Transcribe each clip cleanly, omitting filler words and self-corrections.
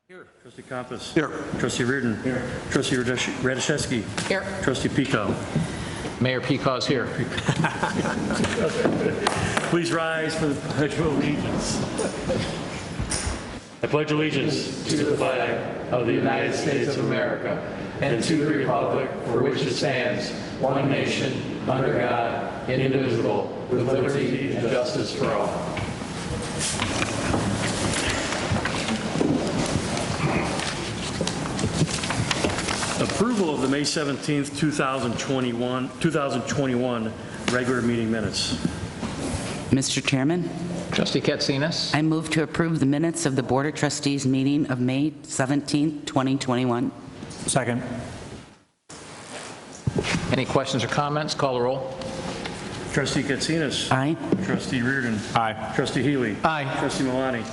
Here. Trustee Compass. Here. Trustee Reardon. Here. Trustee Radoszewski. Here. Trustee Pico. Mayor Pecaw's here. Please rise for the Pledge of Allegiance. I pledge allegiance To the flag of the United States of America and to the republic for which it stands, one nation, under God, indivisible, with liberty and justice for all. Approval of the May 17th, 2021 regular meeting minutes. Mr. Chairman, Trustee Katsinas. I move to approve the minutes of the Board of Trustees meeting of May 17, 2021. Second. Any questions or comments? Call the roll. Trustee Katsinas. Aye. Trustee Reardon. Aye. Trustee Healy. Aye. Trustee Milani.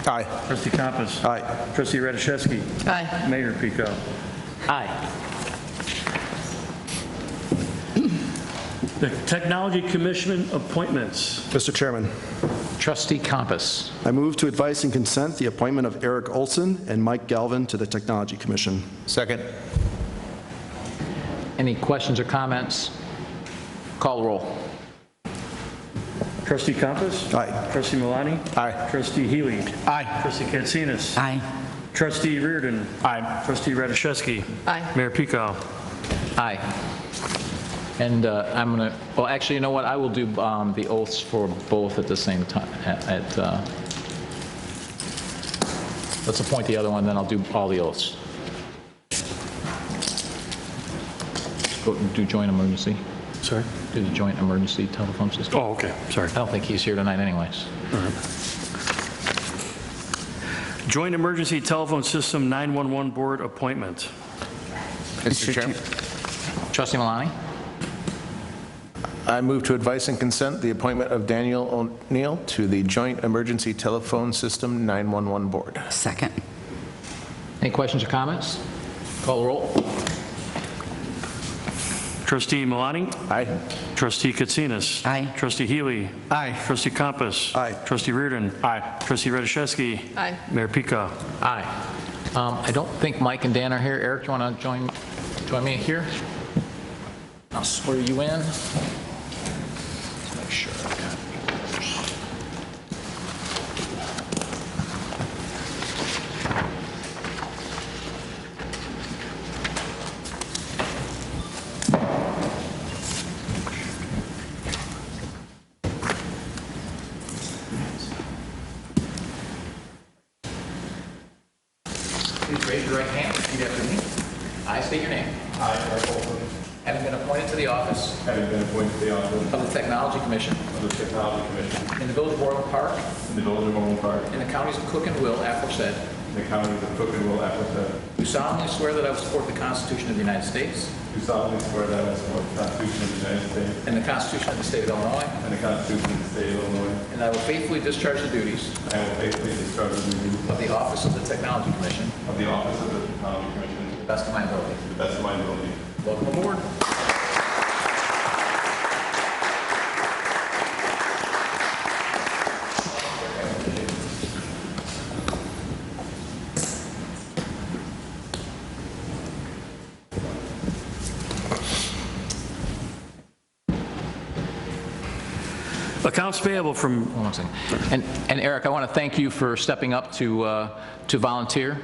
Aye. Trustee Compass. Aye. Trustee Radoszewski. Aye. Mayor Pico. Aye. The Technology Commission appointments. Mr. Chairman, Trustee Compass. I move to advise and consent the appointment of Eric Olson and Mike Galvin to the Technology Commission. Second. Any questions or comments? Call the roll. Trustee Compass. Aye. Trustee Milani. Aye. Trustee Healy. Aye. Trustee Katsinas. Aye. Trustee Reardon. Aye. Trustee Radoszewski. Aye. Mayor Pico. Aye. And I'm going to, well, actually, you know what? I will do the oaths for both at the same time. Let's appoint the other one, then I'll do all the oaths. Go do joint emergency. Sorry? Do the joint emergency telephone system. Oh, okay. Sorry. I don't think he's here tonight anyways. Joint Emergency Telephone System 911 Board appointment. Mr. Chairman, Trustee Milani. I move to advise and consent the appointment of Daniel O'Neill to the Joint Emergency Telephone System 911 Board. Second. Any questions or comments? Call the roll. Trustee Milani. Aye. Trustee Katsinas. Aye. Trustee Healy. Aye. Trustee Compass. Aye. Trustee Reardon. Aye. Trustee Radoszewski. Aye. Mayor Pico. Aye. I don't think Mike and Dan are here. Eric, do you want to join me here? I'll swear you in. Let's make sure I got yours. Please raise your right hand and repeat after me. I state your name. I, Eric Olson, Having been appointed to the office having been appointed to the office of the Technology Commission of the Technology Commission in the Village of Orland Park in the Village of Orland Park in the counties of Cook and Will, aforesaid, in the counties of Cook and Will, aforesaid, do solemnly swear that I will support the Constitution of the United States do solemnly swear that I will support the Constitution of the United States and the Constitution of the State of Illinois, and the Constitution of the State of Illinois, and I will faithfully discharge the duties and I will faithfully discharge the duties of the office of the Technology Commission of the office of the Technology Commission to the best of my ability. to the best of my ability. Welcome aboard. Accounts payable from, Hold on a second. And Eric, I want to thank you for stepping up to volunteer.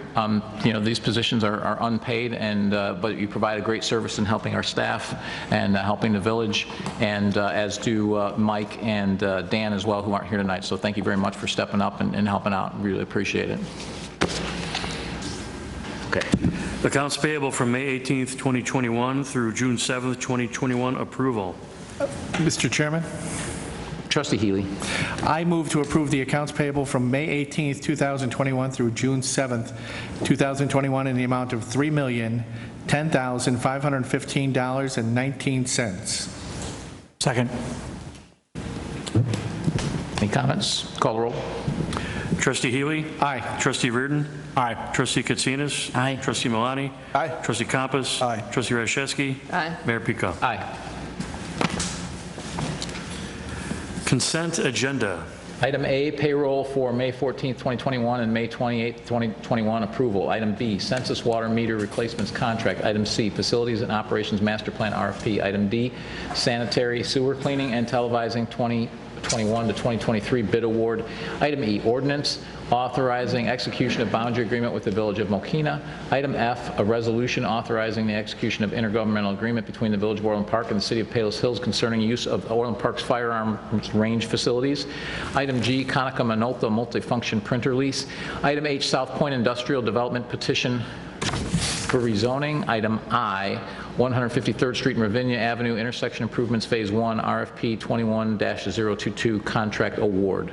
You know, these positions are unpaid, and but you provide a great service in helping our staff and helping the village, and as do Mike and Dan as well, who aren't here tonight. So thank you very much for stepping up and helping out. Really appreciate it. Okay. accounts payable from May 18th, 2021 through June 7th, 2021 approval. Mr. Chairman, Trustee Healy. I move to approve the accounts payable from May 18th, 2021 through June 7th, 2021 in the amount of $3,010,515.19. Second. Any comments? Call the roll. Trustee Healy? Aye. Trustee Reardon? Aye. Trustee Katsinas? Aye. Trustee Milani? Aye. Trustee Compass? Aye. Trustee Radoszewski? Aye. Mayor Pico. Aye. Consent agenda. Item A, payroll for May 14th, 2021 and May 28th, 2021 approval. Item B, census water meter replacements contract. Item C, facilities and operations master plan RFP. Item D, sanitary sewer cleaning and televising 2021 to 2023 bid award. Item E, ordinance authorizing execution of boundary agreement with the Village of Mcginnis. Item F, a resolution authorizing the execution of intergovernmental agreement between the Village of Orland Park and the City of Palos Hills concerning use of Orland Park's firearms range facilities. Item G, Conica Minolta multifunction printer lease. Item H, South Point Industrial Development petition for rezoning. Item I, 153rd Street and Ravinia Avenue intersection improvements Phase 1 RFP 21-022 contract award.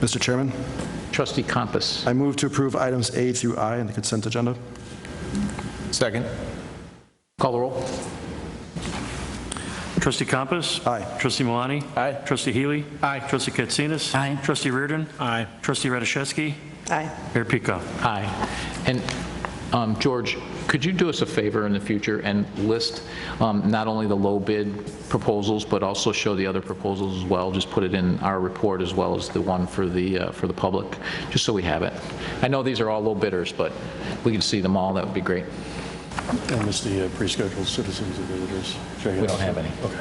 Mr. Chairman, Trustee Compass. I move to approve items A through I on the consent agenda. Second. Call the roll. Trustee Compass? Aye. Trustee Malani? Aye. Trustee Healy? Aye. Trustee Katsinas? Aye. Trustee Reardon? Aye. Trustee Radiszewski? Aye. Mayor Pico? Aye. And George, could you do us a favor in the future and list not only the low bid proposals, but also show the other proposals as well? Just put it in our report as well as the one for the public, just so we have it. I know these are all low bidders, but if we could see them all, that would be great. And it's the pre-scheduled citizens and visitors. We don't have any. Okay.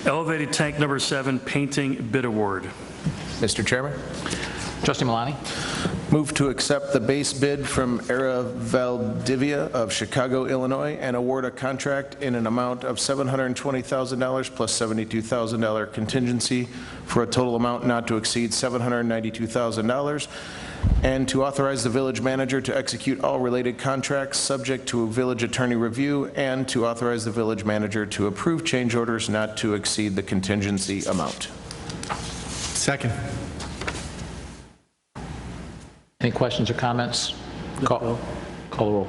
Elevated tank number 7 painting bid award. Mr. Chairman, Trustee Malani? move to accept the base bid from Era Valdivia of Chicago, Illinois, and award a contract in an amount of $720,000 plus $72,000 contingency for a total amount not to exceed $792,000, and to authorize the village manager to execute all related contracts subject to a village attorney review, and to authorize the village manager to approve change orders not to exceed the contingency amount. Second. Any questions or comments? Call the roll.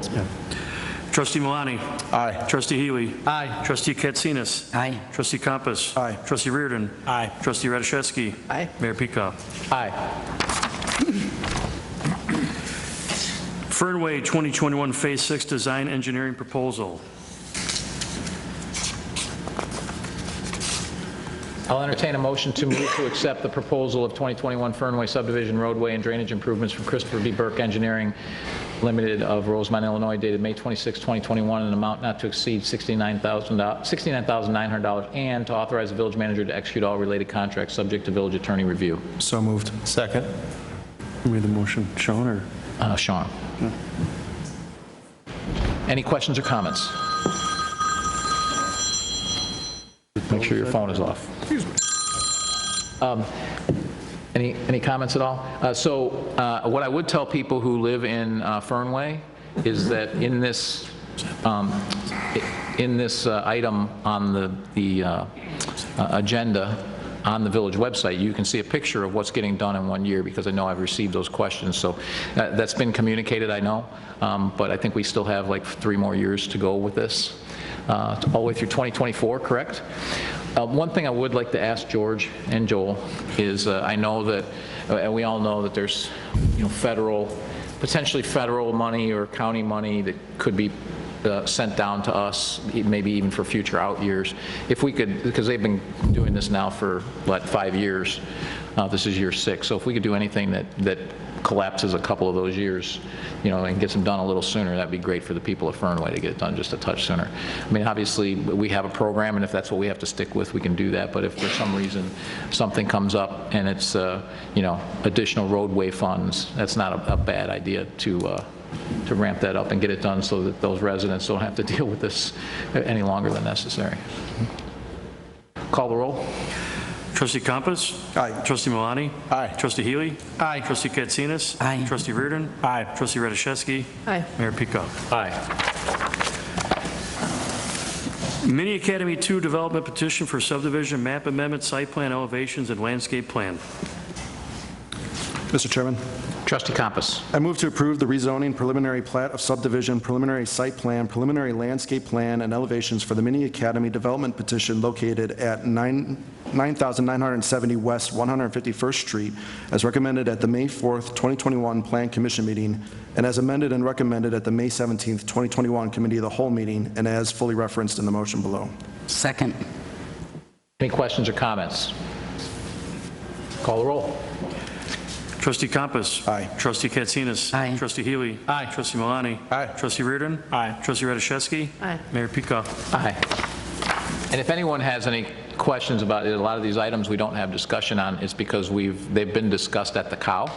Trustee Malani? Aye. Trustee Healy? Aye. Trustee Katsinas? Aye. Trustee Compass? Aye. Trustee Reardon? Aye. Trustee Radiszewski? Aye. Mayor Pico? Aye. Fernway 2021 Phase 6 Design Engineering Proposal. I'll entertain a motion to move to accept the proposal of 2021 Fernway Subdivision roadway and drainage improvements from Christopher B. Burke Engineering Limited of Rosemont, Illinois, dated May 26, 2021, in an amount not to exceed $69,900, and to authorize the village manager to execute all related contracts subject to village attorney review. So moved. Second. Who made the motion? Sean or? Sean. Any questions or comments? Make sure your phone is off. Any comments at all? What I would tell people who live in Fernway is that in this item on the agenda on the village website, you can see a picture of what's getting done in 1 year, because I know I've received those questions. So that's been communicated, I know, but I think we still have like 3 more years to go with this, all the way through 2024, correct? One thing I would like to ask George and Joel is, I know that, and we all know that there's, potentially federal money or county money that could be sent down to us, maybe even for future out years. If we could, because they've been doing this now for, 5 years, this is year 6, so if we could do anything that collapses a couple of those years, and gets them done a little sooner, that'd be great for the people of Fernway to get it done just a touch sooner. I mean, obviously, we have a program, and if that's what we have to stick with, we can do that, but if for some reason something comes up and it's, additional roadway funds, that's not a bad idea to ramp that up and get it done so that those residents don't have to deal with this any longer than necessary. Call the roll. Trustee Compass? Aye. Trustee Malani? Aye. Trustee Healy? Aye. Trustee Katsinas? Aye. Trustee Reardon? Aye. Trustee Radiszewski? Aye. Mayor Pico? Aye. Mini Academy 2 Development Petition for Subdivision Map Amendment, Site Plan Elevations, and Landscape Plan. Mr. Chairman, Trustee Compass. I move to approve the rezoning preliminary plat of subdivision, preliminary site plan, preliminary landscape plan, and elevations for the Mini Academy Development Petition located at 9970 West 151st Street, as recommended at the May 4th, 2021 Plan Commission meeting, and as amended and recommended at the May 17th, 2021 Committee of the Whole meeting, and as fully referenced in the motion below. Second. Any questions or comments? Call the roll. Trustee Compass. Aye. Trustee Katsinas. Aye. Trustee Healy. Aye. Trustee Malani. Aye. Trustee Reardon. Aye. Trustee Radiszewski. Aye. Mayor Pico. Aye. And if anyone has any questions about it, a lot of these items we don't have discussion on, it's because they've been discussed at the COW,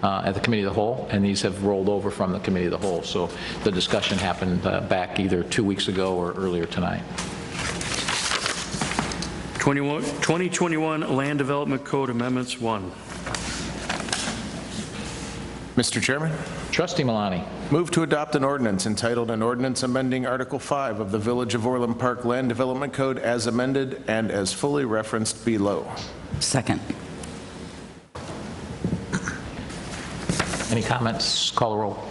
at the Committee of the Whole, and these have rolled over from the Committee of the Whole. So the discussion happened back either 2 weeks ago or earlier tonight. 2021 Land Development Code Amendments 1. Mr. Chairman, Trustee Malani. move to adopt an ordinance entitled An Ordinance Amending Article 5 of the Village of Orland Park Land Development Code as amended and as fully referenced below. Second. Any comments? Call the roll.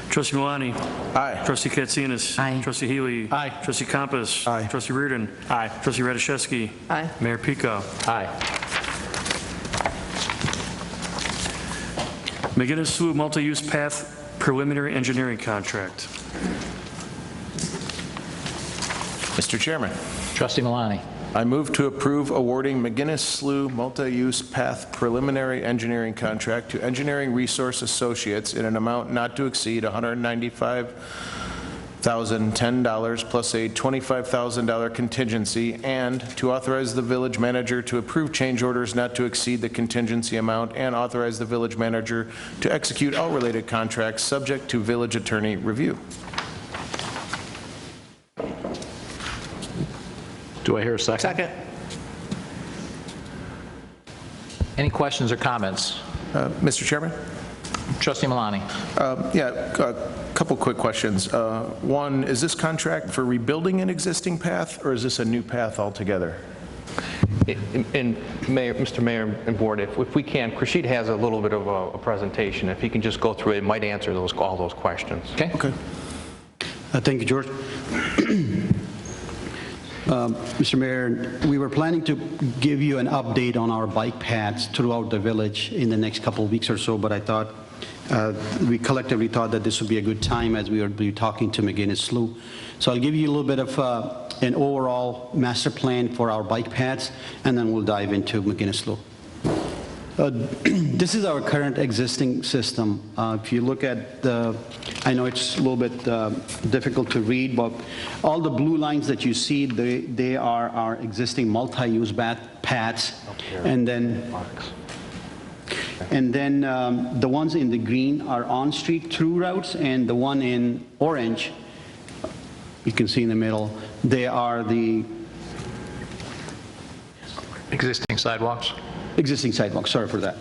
Trustee Malani. Aye. Trustee Katsinas. Aye. Trustee Healy. Aye. Trustee Compass. Aye. Trustee Reardon. Aye. Trustee Radiszewski. Aye. Mayor Pico. Aye. Mcginnis Loop Multi-Use Path Preliminary Engineering Contract. Mr. Chairman, Trustee Malani. I move to approve awarding Mcginnis Slough Multi-Use Path Preliminary Engineering Contract to Engineering Resource Associates in an amount not to exceed $195,010 plus a $25,000 contingency, and to authorize the village manager to approve change orders not to exceed the contingency amount, and authorize the village manager to execute all related contracts subject to village attorney review. Do I hear a second? Second. Any questions or comments? Mr. Chairman? Trustee Malani. Yeah, a couple quick questions. One, is this contract for rebuilding an existing path, or is this a new path altogether? And Mayor, Mr. Mayor and Board, if we can, Krishid has a little bit of a presentation. If he can just go through it, it might answer all those questions. Okay. Okay. Thank you, George. Mr. Mayor, we were planning to give you an update on our bike paths throughout the village in the next couple of weeks or so, but I thought, we collectively thought that this would be a good time as we would be talking to Mcginnis Loop. So I'll give you a little bit of an overall master plan for our bike paths, and then we'll dive into Mcginnis Loop. This is our current existing system. If you look at I know it's a little bit difficult to read, but all the blue lines that you see, they are our existing multi-use paths. And then the ones in the green are on-street through routes, and the one in orange, you can see in the middle, they are the Existing sidewalks? existing sidewalks, sorry for that.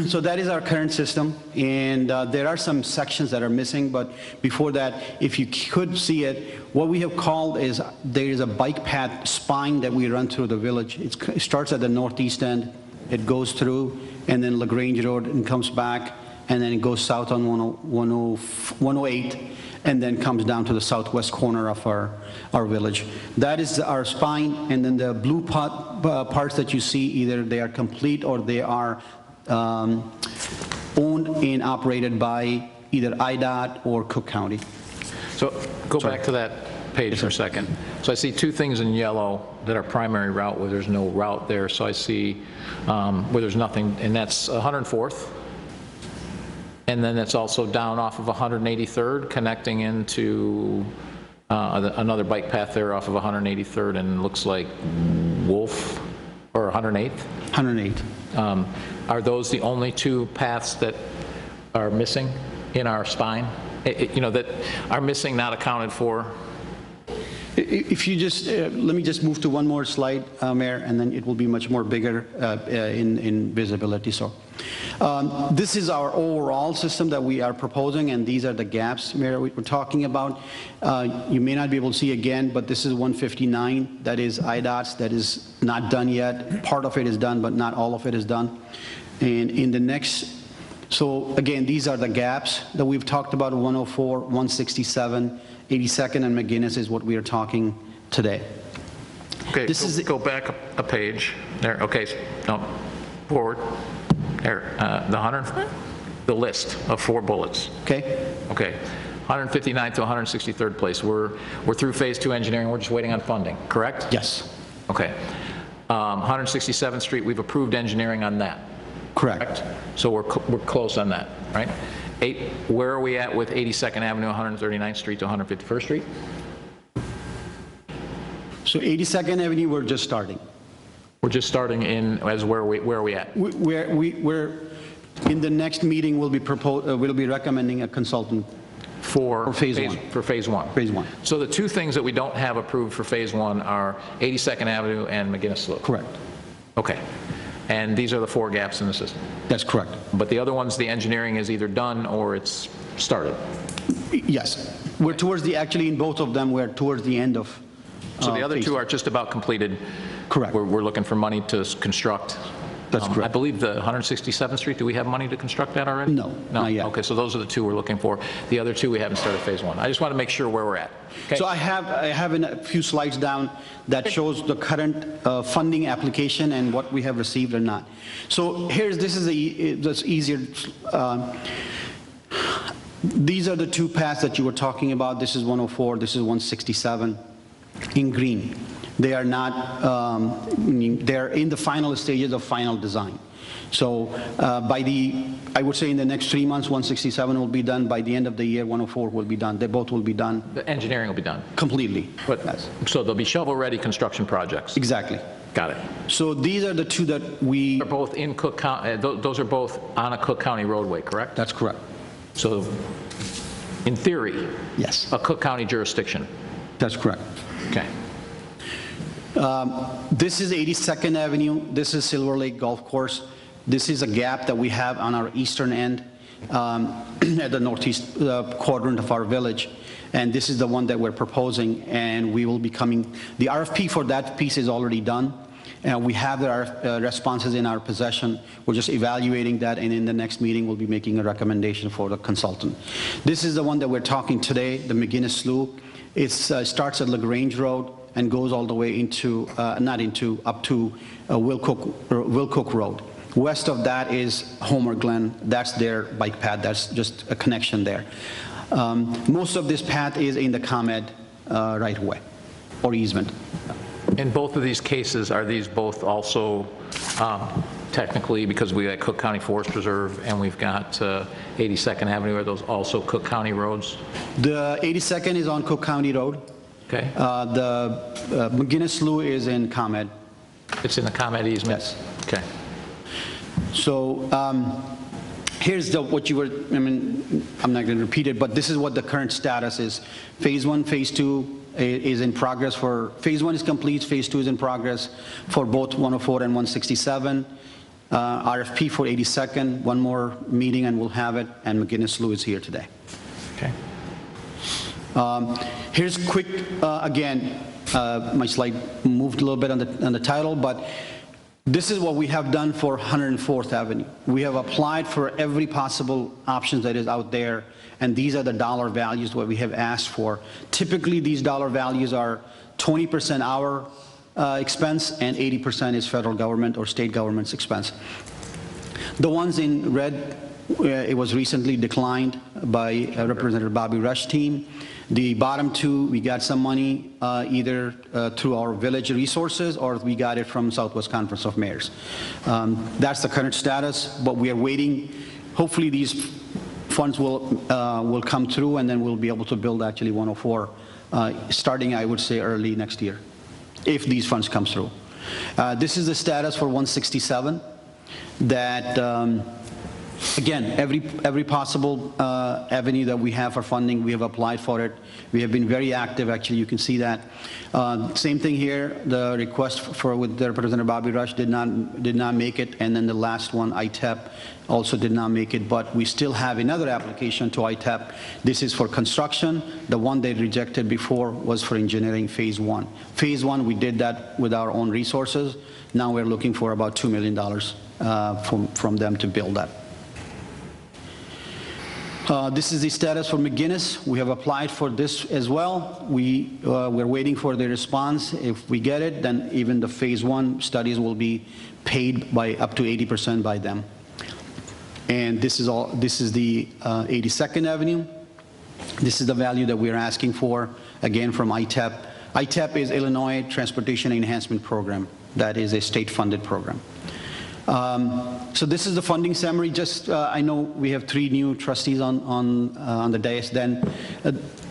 So that is our current system, and there are some sections that are missing, but before that, if you could see it, what we have called is, there is a bike path spine that we run through the village. It starts at the northeast end, it goes through, and then LaGrange Road, and comes back, and then it goes south on 108, and then comes down to the southwest corner of our village. That is our spine, and then the blue parts that you see, either they are complete or they are owned and operated by either IDOT or Cook County. So go back to that page for a second. So I see two things in yellow that are primary route where there's no route there. So I see where there's nothing, and that's 104th. And then it's also down off of 183rd, connecting into another bike path there off of 183rd, and looks like Wolf, or 108th? 108. Are those the only two paths that are missing in our spine? You know, that are missing, not accounted for? If you just, let me just move to one more slide, Mayor, and then it will be much more bigger in visibility. So this is our overall system that we are proposing, and these are the gaps, Mayor, we're talking about. You may not be able to see again, but this is 159. That is IDOT's. That is not done yet. Part of it is done, but not all of it is done. And in the next, so again, these are the gaps that we've talked about, 104, 167, 82nd and Mcginnis is what we are talking today. Okay, This go back a page. There, okay, no, forward. There, the list of 4 bullets. Okay? Okay, 159th to 163rd place. We're through phase 2 engineering. We're just waiting on funding, correct? Yes. Okay. 167th Street, we've approved engineering on that. Correct. So we're close on that, right? Where are we at with 82nd Avenue, 139th Street to 151st Street? So 82nd Avenue, we're just starting. We're just starting in, as where are we at? We're in the next meeting, we'll be recommending a consultant For phase one. For phase one. Phase one. So the two things that we don't have approved for phase one are 82nd Avenue and Mcginnis Loop. Correct. Okay. And these are the 4 gaps in the system. That's correct. But the other ones, the engineering is either done or it's started. Yes. We're towards actually in both of them, we're towards the end of. So the other phase 2 two. are just about completed. Correct. We're looking for money to construct. That's correct. I believe the 167th Street, do we have money to construct that already? No, not yet. Okay, so those are the 2 we're looking for. The other 2, we haven't started phase 1. I just want to make sure where we're at. Okay. So I have a few slides down that shows the current funding application and what we have received or not. So this is that's easier. These are the 2 paths that you were talking about. This is 104, this is 167 in green. They are not, they're in the final stages of final design. So I would say in the next 3 months, 167 will be done. By the end of the year, 104 will be done. They both will be done. The engineering will be done. Completely. But, Yes. So they'll be shovel-ready construction projects. Exactly. Got it. So these are the 2 that we... They're both in Cook County, those are both on a Cook County roadway, correct? That's correct. So in theory, Yes. a Cook County jurisdiction. That's correct. Okay. This is 82nd Avenue. This is Silver Lake Golf Course. This is a gap that we have on our eastern end at the northeast quadrant of our village. And this is the one that we're proposing, and we will be coming. The RFP for that piece is already done. We have the responses in our possession. We're just evaluating that, and in the next meeting, we'll be making a recommendation for the consultant. This is the one that we're talking today, the Mcginnis Loop. It starts at LaGrange Road and goes all the way into, up to Wilcook Road. West of that is Homer Glen. That's their bike path. That's just a connection there. Most of this path is in the ComEd right-of-way or easement. In both of these cases, are these both also technically, because we got Cook County Forest Preserve and we've got 82nd Avenue, are those also Cook County roads? The 82nd is on Cook County Road. Okay. The Mcginnis Loop is in ComEd. It's in the ComEd easement? Yes. Okay. So here's what you were, I'm not going to repeat it, but this is what the current status is. Phase 1, Phase 2 is in progress for, Phase 1 is complete, Phase 2 is in progress for both 104 and 167. RFP for 82nd, one more meeting and we'll have it, and Mcginnis Loop is here today. Okay. Here's quick, again, my slide moved a little bit on the title, but this is what we have done for 104th Avenue. We have applied for every possible option that is out there, and these are the dollar values what we have asked for. Typically, these dollar values are 20% our expense and 80% is federal government or state government's expense. The ones in red, it was recently declined by Representative Bobby Rush's team. The bottom 2, we got some money either through our village resources or we got it from Southwest Conference of Mayors. That's the current status, but we are waiting. Hopefully these funds will come through and then we'll be able to build actually 104 starting, I would say, early next year, if these funds come through. This is the status for 167 that again, every possible avenue that we have for funding, we have applied for it. We have been very active, actually, you can see that. Same thing here, the request with Representative Bobby Rush did not make it, and then the last one, ITEP, also did not make it, but we still have another application to ITEP. This is for construction. The one they rejected before was for engineering phase 1. Phase 1, we did that with our own resources. Now we're looking for about $2 million from them to build that. This is the status for Mcginnis. We have applied for this as well. We're waiting for the response. If we get it, then even the phase 1 studies will be paid by up to 80% by them. And this is the 82nd Avenue. This is the value that we're asking for, again from ITEP, ITEP is Illinois Transportation Enhancement Program. That is a state-funded program. So this is the funding summary. Just, I know we have 3 new trustees on the dais. Then,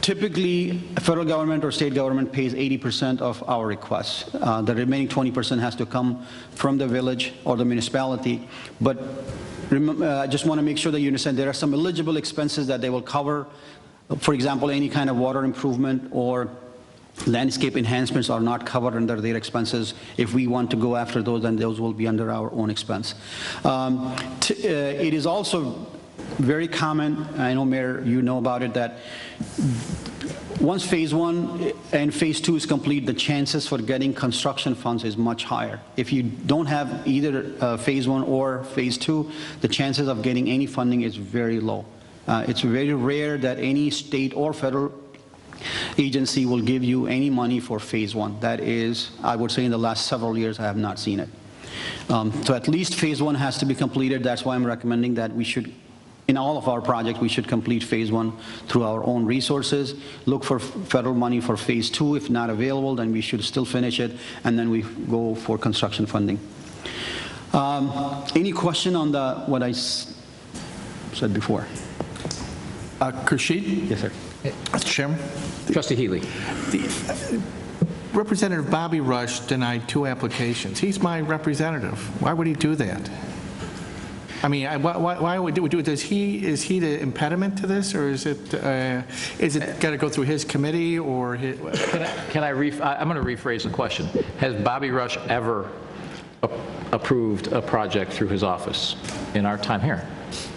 typically, federal government or state government pays 80% of our requests. The remaining 20% has to come from the village or the municipality. But I just want to make sure that you understand there are some eligible expenses that they will cover. For example, any kind of water improvement or landscape enhancements are not covered under their expenses. If we want to go after those, then those will be under our own expense. It is also very common, I know, Mayor, you know about it, that once phase 1 and phase 2 is complete, the chances for getting construction funds is much higher. If you don't have either phase 1 or phase 2, the chances of getting any funding is very low. It's very rare that any state or federal agency will give you any money for phase 1. That is, I would say in the last several years, I have not seen it. So at least phase 1 has to be completed. That's why I'm recommending that we should, in all of our projects, we should complete phase 1 through our own resources. Look for federal money for phase 2. If not available, then we should still finish it, and then we go for construction funding. Any question on what I said before? Khurshid? Yes, sir. Mr. Chairman? Trustee Healy. Representative Bobby Rush denied 2 applications. He's my representative. Why would he do that? I mean, why would he do it? Is he the impediment to this, or is it got to go through his committee, or his? I'm going to rephrase the question. Has Bobby Rush ever approved a project through his office in our time here?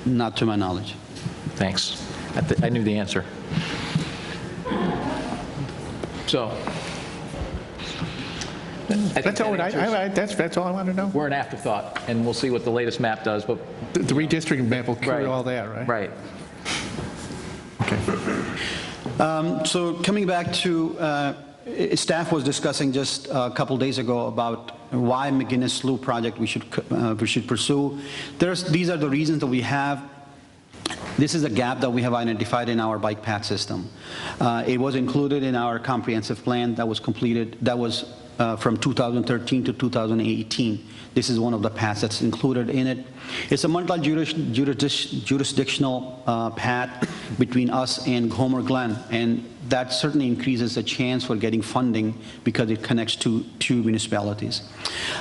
Not to my knowledge. Thanks. I knew the answer. So. That's all I want to know. We're an afterthought, and we'll see what the latest map does. But the redistricting map will carry all that, right? Right. Okay. So coming back to, staff was discussing just a couple days ago about why Mcginnis Loop project we should pursue. These are the reasons that we have. This is a gap that we have identified in our bike path system. It was included in our comprehensive plan that was completed. That was from 2013 to 2018. This is one of the paths that's included in it. It's a multi-jurisdictional path between us and Homer Glen, and that certainly increases the chance for getting funding because it connects to 2 municipalities.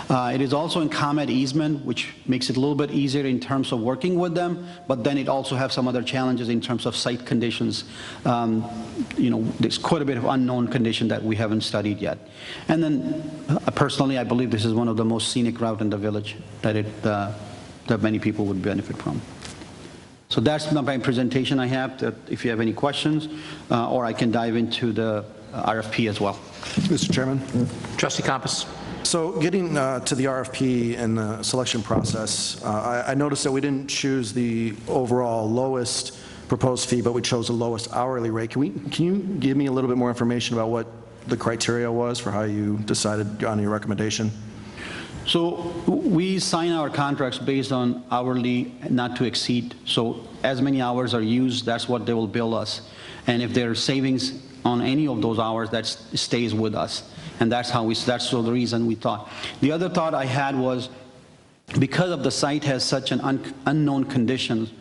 It is also in ComEd easement, which makes it a little bit easier in terms of working with them, but then it also has some other challenges in terms of site conditions. There's quite a bit of unknown condition that we haven't studied yet. And then, personally, I believe this is one of the most scenic route in the village that many people would benefit from. So that's my presentation I have. If you have any questions, or I can dive into the RFP as well. Mr. Chairman? Trustee Compass. So getting to the RFP and the selection process, I noticed that we didn't choose the overall lowest proposed fee, but we chose the lowest hourly rate. Can you give me a little bit more information about what the criteria was for how you decided on your recommendation? So we sign our contracts based on hourly not to exceed. So as many hours are used, that's what they will bill us. And if there are savings on any of those hours, that stays with us. And that's the reason we thought. The other thought I had was because of the site has such an unknown conditions,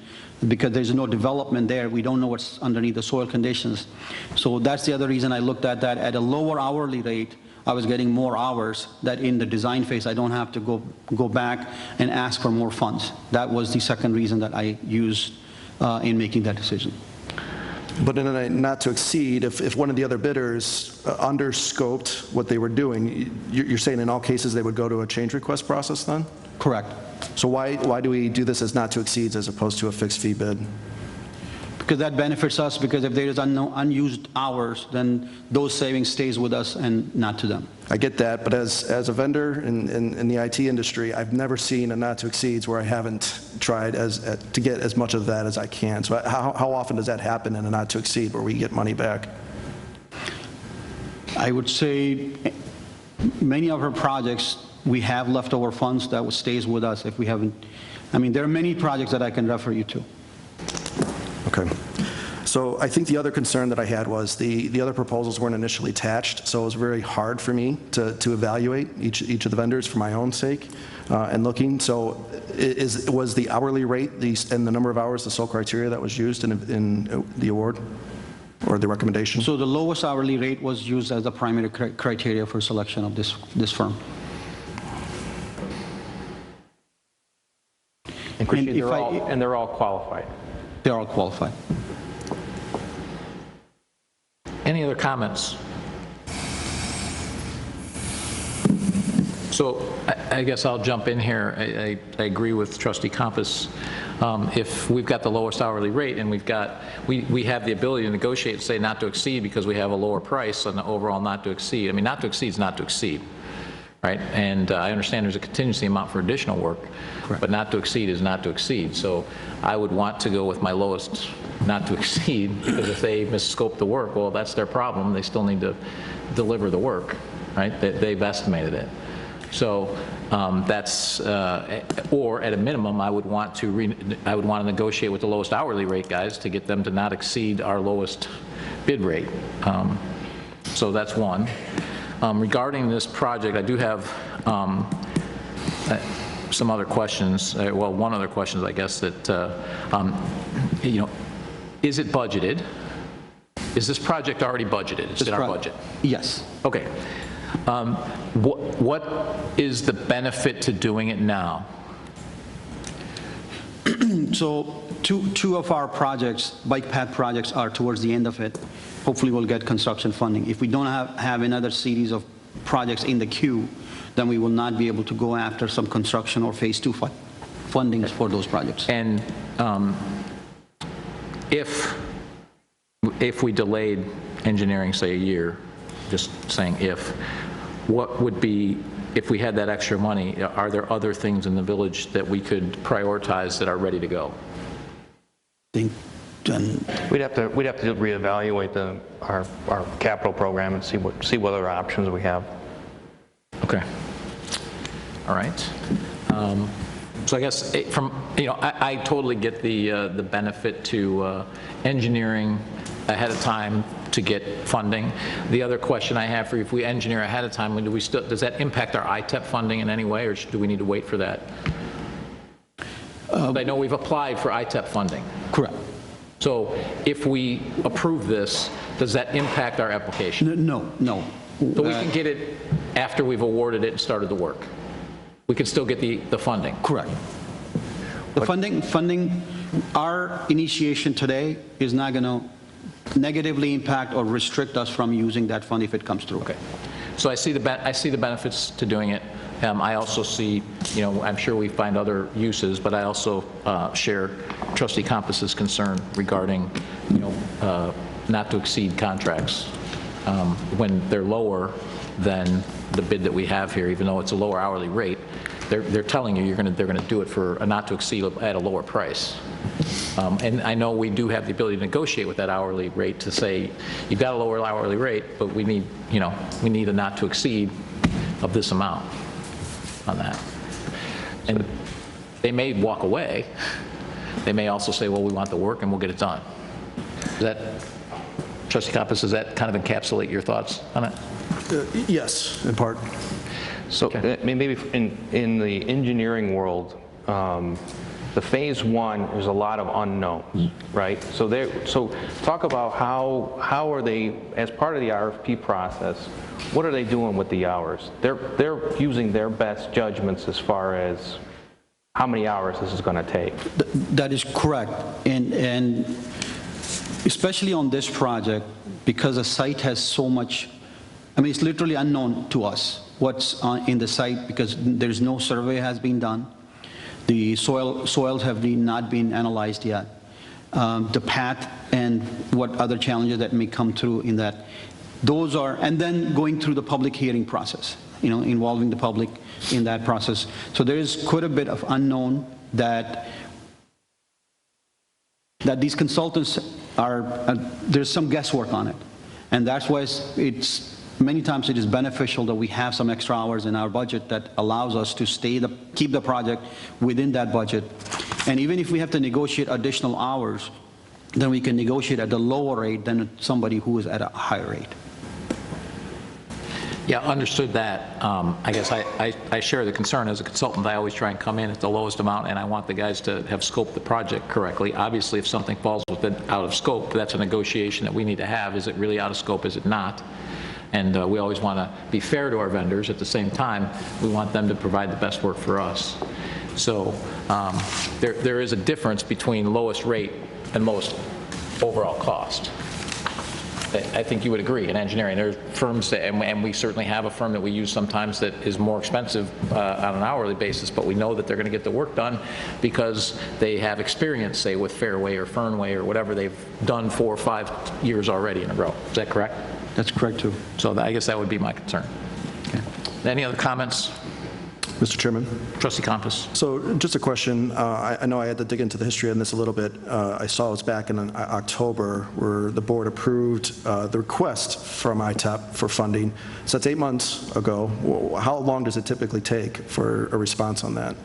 because there's no development there, we don't know what's underneath the soil conditions. So that's the other reason I looked at that. At a lower hourly rate, I was getting more hours that in the design phase, I don't have to go back and ask for more funds. That was the second reason that I used in making that decision. But in a not to exceed, if one of the other bidders underscoped what they were doing, you're saying in all cases they would go to a change request process then? Correct. So why do we do this as not to exceeds as opposed to a fixed fee bid? Because that benefits us, because if there is unused hours, then those savings stays with us and not to them. I get that, but as a vendor in the IT industry, I've never seen a not to exceeds where I haven't tried to get as much of that as I can. So how often does that happen in a not to exceed where we get money back? I would say many of our projects, we have leftover funds that stays with us if we haven't. I mean, there are many projects that I can refer you to. Okay. So I think the other concern that I had was the other proposals weren't initially attached, so it was very hard for me to evaluate each of the vendors for my own sake and looking. So was the hourly rate and the number of hours the sole criteria that was used in the award or the recommendation? So the lowest hourly rate was used as the primary criteria for selection of this firm. And Krishit, they're all qualified. They're all qualified. Any other comments? So I guess I'll jump in here. I agree with Trustee Compass. If we've got the lowest hourly rate and we have the ability to negotiate and say not to exceed because we have a lower price on the overall not to exceed. I mean, not to exceed is not to exceed, right? And I understand there's a contingency amount for additional work, correct, but not to exceed is not to exceed. So I would want to go with my lowest not to exceed, because if they misscope the work, well, that's their problem. They still need to deliver the work, right? They've estimated it. So that's, or at a minimum, I would want to negotiate with the lowest hourly rate guys to get them to not exceed our lowest bid rate. So that's one. Regarding this project, I do have some other questions. Well, one other question, I guess, that you know, is it budgeted? Is this project already budgeted? Is it our budget? Yes. Okay. What is the benefit to doing it now? So two of our projects, bike path projects, are towards the end of it. Hopefully we'll get construction funding. If we don't have another series of projects in the queue, then we will not be able to go after some construction or phase 2 fundings for those projects. And if we delayed engineering, say, a year, just saying what would be, if we had that extra money, are there other things in the village that we could prioritize that are ready to go? We'd have to reevaluate our capital program and see what other options we have. Okay. All right. So I guess I totally get the benefit to engineering ahead of time to get funding. The other question I have for you, if we engineer ahead of time, does that impact our ITEP funding in any way, or do we need to wait for that? I know we've applied for ITEP funding. Correct. So if we approve this, does that impact our application? No. So we can get it after we've awarded it and started the work? We can still get the funding? Correct. The funding, our initiation today is not going to negatively impact or restrict us from using that fund if it comes through. Okay. So I see the benefits to doing it. I also see, I'm sure we find other uses, but I also share Trustee Compass's concern regarding, not to exceed contracts when they're lower than the bid that we have here, even though it's a lower hourly rate. They're telling you they're going to do it for a not to exceed at a lower price. And I know we do have the ability to negotiate with that hourly rate to say, you've got a lower hourly rate, but we need a not to exceed of this amount on that. And they may walk away. They may also say, well, we want the work and we'll get it done. Is that, Trustee Compass, does that kind of encapsulate your thoughts on it? Yes, in part. So maybe in the engineering world, the phase 1 is a lot of unknowns, right? So talk about how are they, as part of the RFP process, what are they doing with the hours? They're using their best judgments as far as how many hours this is going to take. That is correct, and especially on this project, because the site has so much, it's literally unknown to us what's in the site, because there's no survey has been done. The soils have not been analyzed yet. The path and what other challenges that may come through in that. Those are, and then going through the public hearing process, involving the public in that process. So there is quite a bit of unknown that these consultants are, there's some guesswork on it. And that's why many times it is beneficial that we have some extra hours in our budget that allows us to keep the project within that budget. And even if we have to negotiate additional hours, then we can negotiate at a lower rate than somebody who is at a higher rate. Yeah, understood that. I guess I share the concern. As a consultant, I always try and come in at the lowest amount, and I want the guys to have scoped the project correctly. Obviously, if something falls out of scope, that's a negotiation that we need to have. Is it really out of scope? Is it not? And we always want to be fair to our vendors. At the same time, we want them to provide the best work for us. So there is a difference between lowest rate and lowest overall cost. I think you would agree. In engineering, there's firms that, and we certainly have a firm that we use sometimes that is more expensive on an hourly basis, but we know that they're going to get the work done because they have experience, say, with Fairway or Fernway or whatever they've done 4 or 5 years already in a row. Is that correct? That's correct, too. So I guess that would be my concern. Okay. Any other comments? Mr. Chairman? Trustee Compass. So just a question. I know I had to dig into the history on this a little bit. I saw it was back in October where the board approved the request from ITEP for funding. So that's 8 months ago. How long does it typically take for a response on that?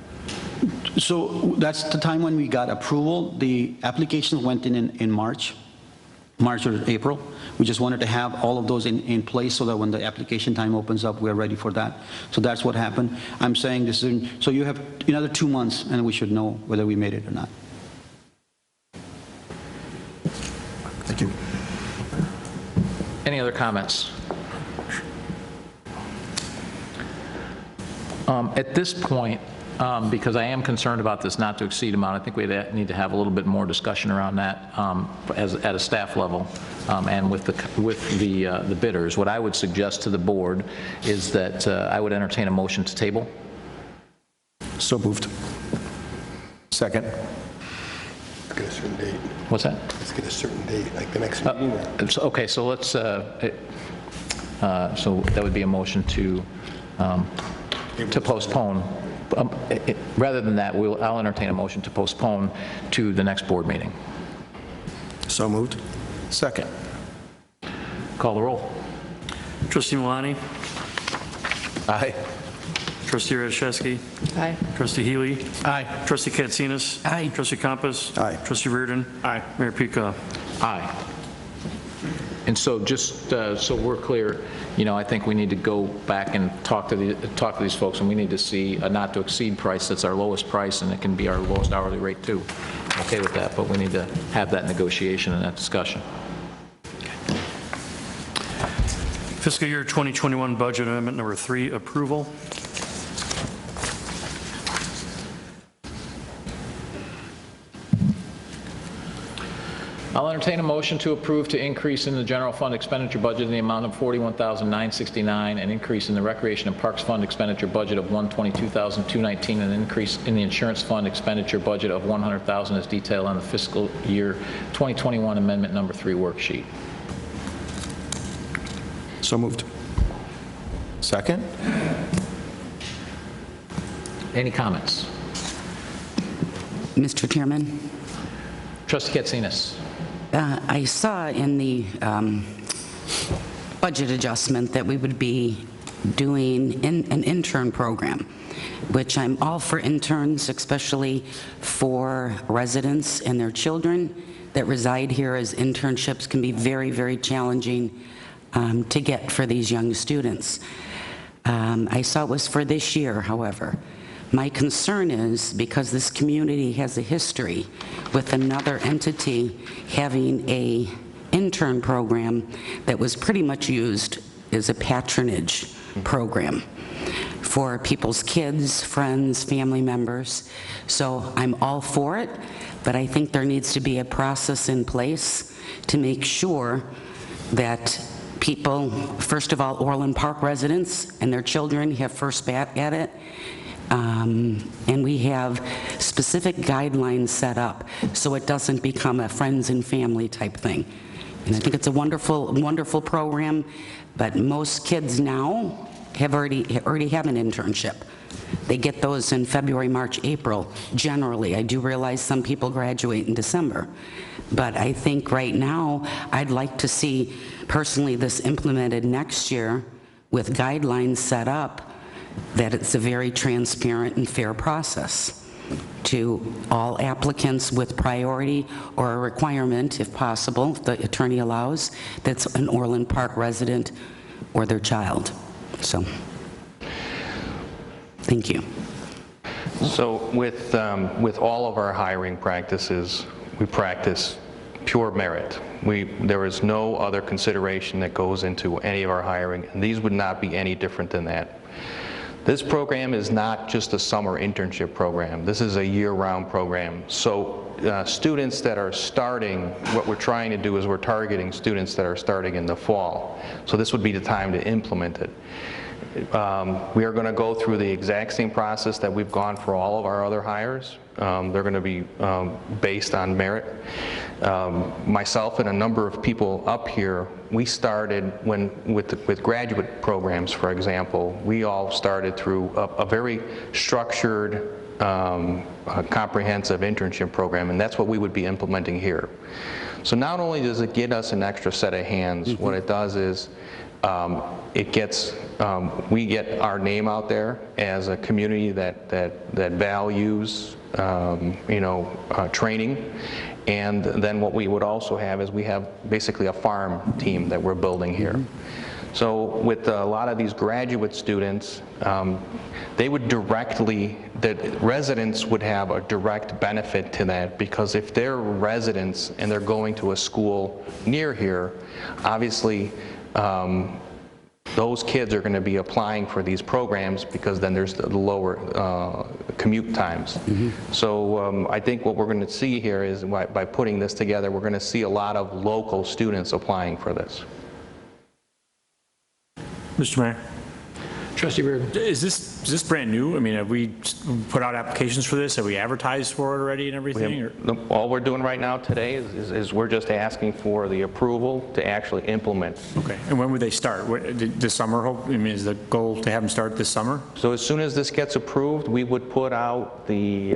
So that's the time when we got approval. The applications went in March or April. We just wanted to have all of those in place so that when the application time opens up, we're ready for that. So that's what happened. I'm saying this is, so you have another 2 months and we should know whether we made it or not. Thank you. Any other comments? At this point, because I am concerned about this not to exceed amount, I think we need to have a little bit more discussion around that at a staff level and with the bidders. What I would suggest to the board is that I would entertain a motion to table. So moved. Second. Let's get a certain date. What's that? Let's get a certain date, like the next meeting. Okay, so let's, so that would be a motion to postpone. Rather than that, I'll entertain a motion to postpone to the next board meeting. So moved. Second. Call the roll. Trustee Malani? Aye. Trustee Rashevsky? Aye. Trustee Healy? Aye. Trustee Katsinas? Aye. Trustee Compass? Aye. Trustee Reardon? Aye. Mayor Peacock? Aye. And so just so we're clear, you know, I think we need to go back and talk to these folks, and we need to see a not to exceed price that's our lowest price, and it can be our lowest hourly rate too. I'm okay with that, but we need to have that negotiation and that discussion. Fiscal year 2021 budget amendment number 3, approval. I'll entertain a motion to approve to increase in the general fund expenditure budget in the amount of $41,969, an increase in the Recreation and Parks Fund expenditure budget of $122,219, and an increase in the Insurance Fund expenditure budget of $100,000 as detailed on the fiscal year 2021 amendment number 3 worksheet. So moved. Second. Any comments? Mr. Chairman? Trustee Katsinas. I saw in the budget adjustment that we would be doing an intern program, which I'm all for interns, especially for residents and their children that reside here, as internships can be very, very challenging to get for these young students. I saw it was for this year, however. My concern is because this community has a history with another entity having a intern program that was pretty much used as a patronage program for people's kids, friends, family members. So I'm all for it, but I think there needs to be a process in place to make sure that people, first of all, Orland Park residents and their children have first bat at it. And we have specific guidelines set up so it doesn't become a friends and family type thing. And I think it's a wonderful, wonderful program, but most kids now already have an internship. They get those in February, March, April, generally. I do realize some people graduate in December. But I think right now, I'd like to see, personally, this implemented next year with guidelines set up that it's a very transparent and fair process. to all applicants with priority or a requirement, if possible, if the attorney allows, that's an Orland Park resident or their child. So, thank you. So with all of our hiring practices, we practice pure merit. There is no other consideration that goes into any of our hiring, and these would not be any different than that. This program is not just a summer internship program. This is a year-round program. So students that are starting, what we're trying to do is we're targeting students that are starting in the fall. So this would be the time to implement it. We are going to go through the exact same process that we've gone for all of our other hires. They're going to be based on merit. Myself and a number of people up here, we started with graduate programs, for example, we all started through a very structured, comprehensive internship program, and that's what we would be implementing here. So not only does it get us an extra set of hands, what it does is we get our name out there as a community that values training. And then what we would also have is we have basically a farm team that we're building here. So with a lot of these graduate students, the residents would have a direct benefit to that, because if they're residents and they're going to a school near here, obviously those kids are going to be applying for these programs, because then there's the lower commute times. So I think what we're going to see here is by putting this together, we're going to see a lot of local students applying for this. Mr. Mayor. Trustee Reardon. Is this brand new? I mean, have we put out applications for this? Have we advertised for it already and everything? All we're doing right now today is we're just asking for the approval to actually implement. Okay. And when would they start? This summer? I mean, is the goal to have them start this summer? So as soon as this gets approved, we would put out the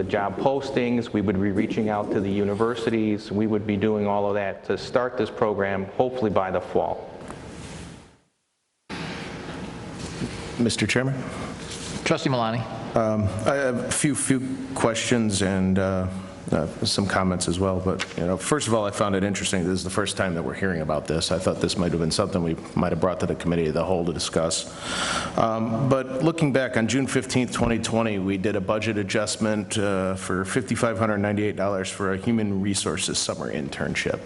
job postings. We would be reaching out to the universities. We would be doing all of that to start this program, hopefully by the fall. Mr. Chairman? Trustee Milani. I have a few questions and some comments as well, but first of all, I found it interesting. This is the first time that we're hearing about this. I thought this might have been something we might have brought to the committee of the whole to discuss. But looking back on June 15th, 2020, we did a budget adjustment for $5,598 for a human resources summer internship.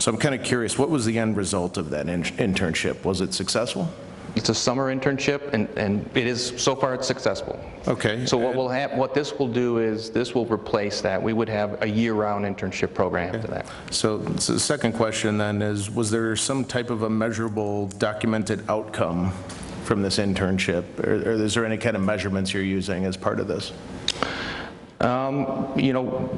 So I'm kind of curious, what was the end result of that internship? Was it successful? It's a summer internship, and it is, so far it's successful. Okay. So what this will do is this will replace that. We would have a year-round internship program after that. So the second question then is, was there some type of a measurable documented outcome from this internship? Or is there any kind of measurements you're using as part of this?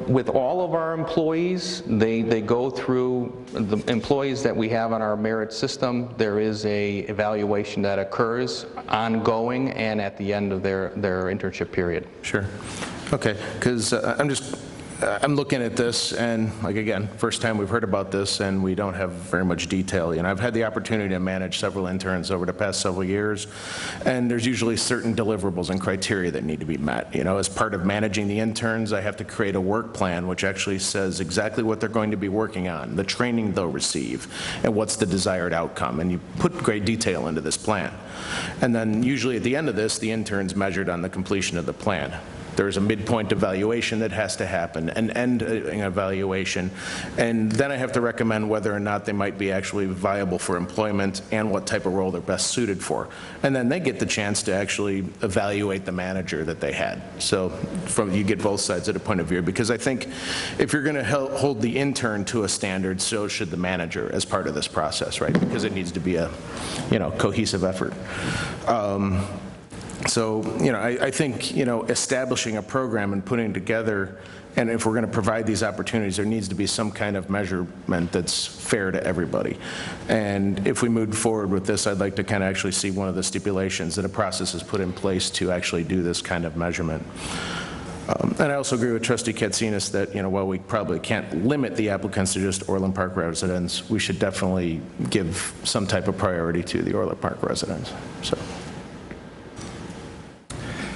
With all of our employees, they go through, the employees that we have on our merit system, there is a evaluation that occurs ongoing and at the end of their internship period. Sure. Okay, because I'm looking at this, and again, first time we've heard about this, and we don't have very much detail. I've had the opportunity to manage several interns over the past several years, and there's usually certain deliverables and criteria that need to be met. As part of managing the interns, I have to create a work plan which actually says exactly what they're going to be working on, the training they'll receive, and what's the desired outcome. And you put great detail into this plan. And then usually at the end of this, the intern's measured on the completion of the plan. There's a midpoint evaluation that has to happen, an end evaluation, and then I have to recommend whether or not they might be actually viable for employment and what type of role they're best suited for. And then they get the chance to actually evaluate the manager that they had. So you get both sides of the point of view, because I think if you're going to hold the intern to a standard, so should the manager as part of this process, right? Because it needs to be a cohesive effort. So, I think, establishing a program and putting it together, and if we're going to provide these opportunities, there needs to be some kind of measurement that's fair to everybody. And if we move forward with this, I'd like to kind of actually see one of the stipulations that a process is put in place to actually do this kind of measurement. And I also agree with Trustee Katsinas that, while we probably can't limit the applicants to just Orland Park residents, we should definitely give some type of priority to the Orland Park residents. So.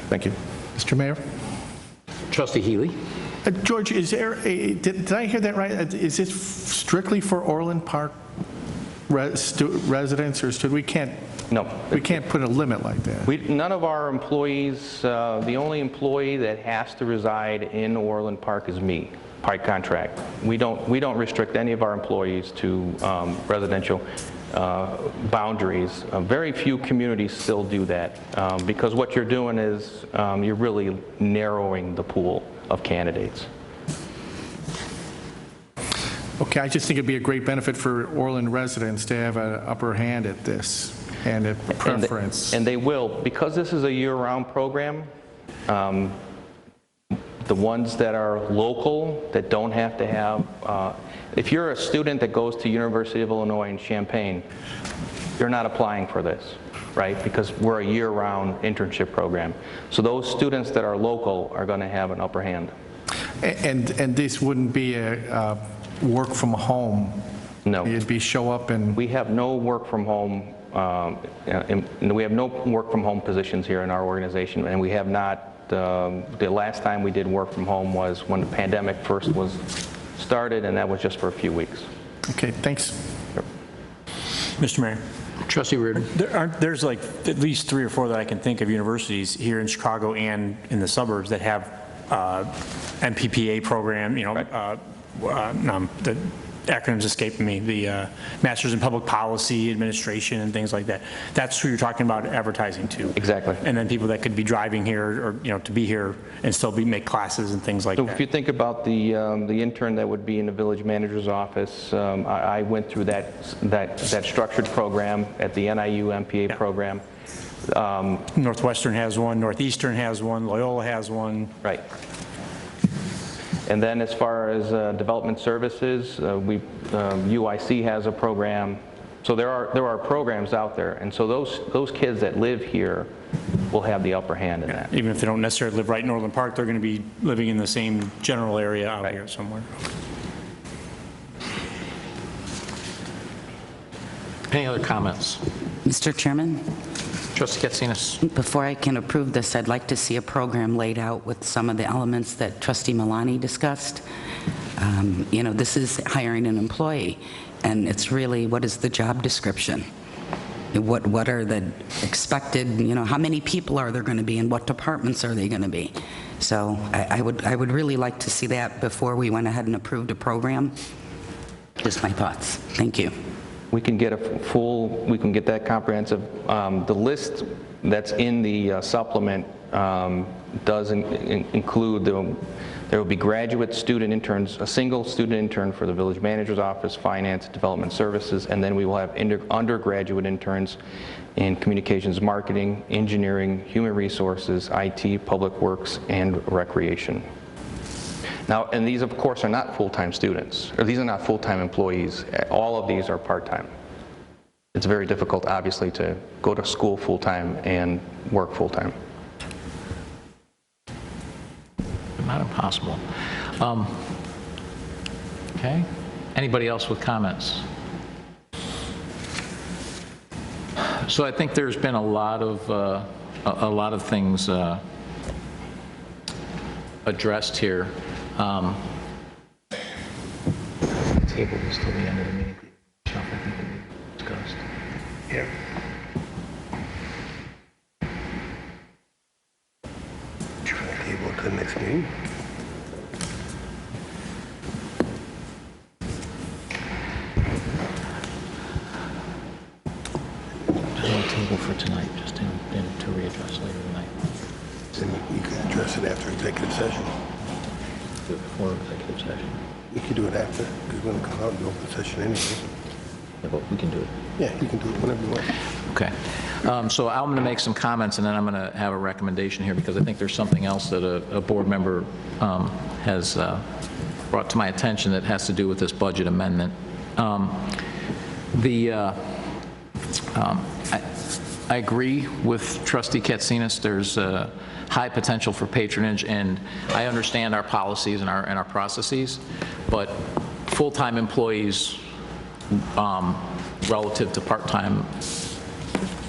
Thank you. Mr. Mayor? Trustee Healy? George, is there did I hear that right? Is this strictly for Orland Park residents, or we can't? No. We can't put a limit like that. None of our employees, the only employee that has to reside in Orland Park is me, by contract. We don't restrict any of our employees to residential boundaries. Very few communities still do that because what you're doing is you're really narrowing the pool of candidates. Okay, I just think it'd be a great benefit for Orland residents to have an upper hand at this and a preference. And they will, because this is a year-round program. The ones that are local, that don't have to have, if you're a student that goes to University of Illinois in Champaign, you're not applying for this, right? Because we're a year-round internship program. So those students that are local are going to have an upper hand. And this wouldn't be a work from home? No. It'd be show up and... We have no work from home. We have no work from home positions here in our organization, and we have not. The last time we did work from home was when the pandemic first was started, and that was just for a few weeks. Okay, thanks. Sure. Mr. Mayor. Trustee Reardon. There's like at least 3 or 4 that I can think of universities here in Chicago and in the suburbs that have MPPA program, you know, right. The acronyms escaping me, the Masters in Public Policy, Administration, and things like that. That's who you're talking about advertising to. Exactly. And then people that could be driving here or, you know, to be here and still make classes and things like So that. if you think about the intern that would be in the village manager's office, I went through that structured program at the NIU MPA program. Northwestern has one, Northeastern has one, Loyola has one. Right. And then as far as development services, UIC has a program. So there are programs out there, and so those kids that live here will have the upper hand in that. Even if they don't necessarily live right in Orland Park, they're going to be living in the same general area out here somewhere. Any other comments? Mr. Chairman, Trustee Katsinas. before I can approve this, I'd like to see a program laid out with some of the elements that Trustee Milani discussed. You know, this is hiring an employee, and it's really, what is the job description? What are the expected, you know, how many people are there going to be, and what departments are they going to be? So I would really like to see that before we went ahead and approved a program. Just my thoughts. Thank you. We can get we can get that comprehensive. The list that's in the supplement does include there will be graduate student interns, a single student intern for the village manager's office, finance, development services, and then we will have undergraduate interns in communications marketing, engineering, human resources, IT, public works, and recreation. Now, and these, of course, are not full-time students, or these are not full-time employees. All of these are part-time. It's very difficult, obviously, to go to school full-time and work full-time. Not impossible. Okay. Anybody else with comments? So I think there's been a lot of things addressed here. Table this till the end of the meeting. Stuff I think can be discussed. Yeah. Try to table it to the next meeting. There's no table for tonight, just in to readdress later tonight. Then you can address it after executive session. Do it before executive session. You can do it after, because we're going to come out in open session anyway. Yeah, but we can do it. Yeah, you can do it whenever you want. Okay. So I'm going to make some comments, and then I'm going to have a recommendation here, because I think there's something else that a board member has brought to my attention that has to do with this budget amendment. I agree with Trustee Katsinas. There's high potential for patronage, and I understand our policies and our processes, but full-time employees relative to part-time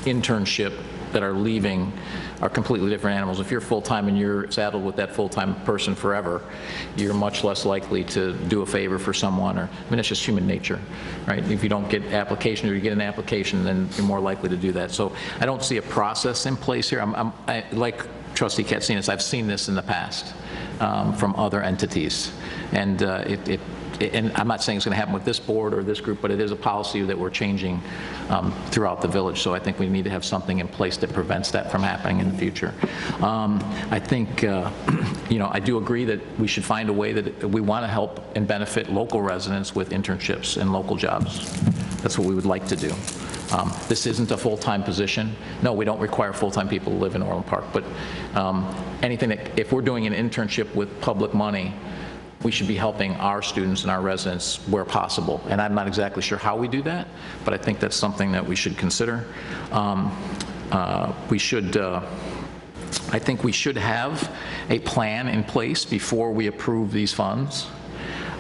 internship that are leaving are completely different animals. If you're full-time and you're saddled with that full-time person forever, you're much less likely to do a favor for someone, or, I mean, it's just human nature, right? If you don't get application, or you get an application, then you're more likely to do that. So I don't see a process in place here. Like Trustee Katsinas, I've seen this in the past from other entities, and and I'm not saying it's going to happen with this board or this group, but it is a policy that we're changing throughout the village. So I think we need to have something in place that prevents that from happening in the future. I think, I do agree that we should find a way that we want to help and benefit local residents with internships and local jobs. That's what we would like to do. This isn't a full-time position. No, we don't require full-time people to live in Orland Park, but anything that, if we're doing an internship with public money, we should be helping our students and our residents where possible. And I'm not exactly sure how we do that, but I think that's something that we should consider. I think we should have a plan in place before we approve these funds.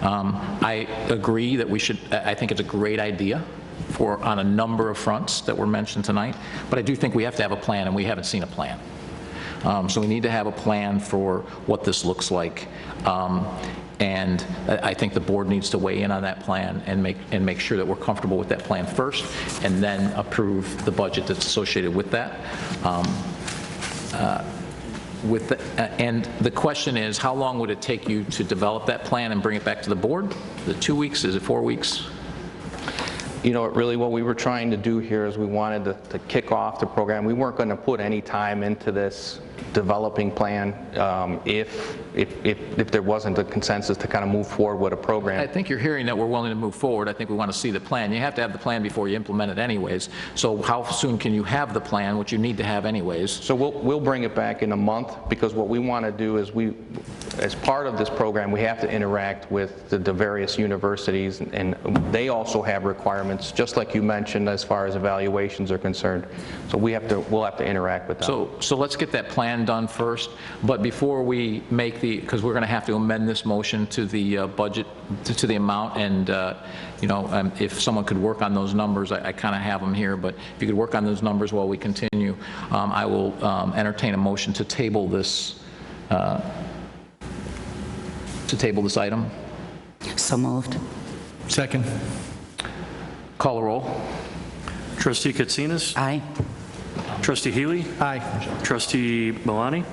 I agree that we should, I think it's a great idea on a number of fronts that were mentioned tonight, but I do think we have to have a plan, and we haven't seen a plan. So we need to have a plan for what this looks like. And I think the board needs to weigh in on that plan and make sure that we're comfortable with that plan first, and then approve the budget that's associated with that. And the question is, how long would it take you to develop that plan and bring it back to the board? Is it 2 weeks? Is it 4 weeks? You know, really what we were trying to do here is we wanted to kick off the program. We weren't going to put any time into this developing plan if there wasn't a consensus to kind of move forward with a program. I think you're hearing that we're willing to move forward. I think we want to see the plan. You have to have the plan before you implement it anyways. So how soon can you have the plan, which you need to have anyways? So we'll bring it back in a month, because what we want to do is as part of this program, we have to interact with the various universities, and they also have requirements, just like you mentioned, as far as evaluations are concerned. So we'll have to interact with them. So let's get that plan done first, but before we make because we're going to have to amend this motion to the budget, to the amount, and if someone could work on those numbers, I kind of have them here, but if you could work on those numbers while we continue, I will entertain a motion to table this item. So moved. Second. Call a roll. Trustee Katsinas? Aye. Trustee Healy? Aye. Trustee Malani?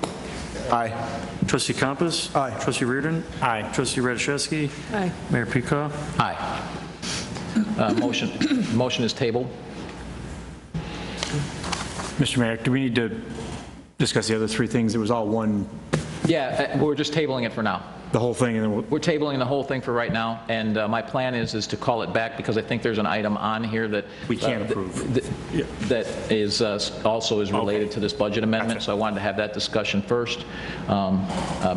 Aye. Trustee Compass? Aye. Trustee Reardon? Aye. Trustee Radiszewski? Aye. Mayor Peacock? Aye. Motion is tabled. Mr. Mayor, do we need to discuss the other three things? It was all one, Yeah, we're just tabling it for now. the whole thing, and then We're tabling the whole thing for right now, and my plan is to call it back, because I think there's an item on here that we can't approve. that is also is related to this budget amendment. So I wanted to have that discussion first,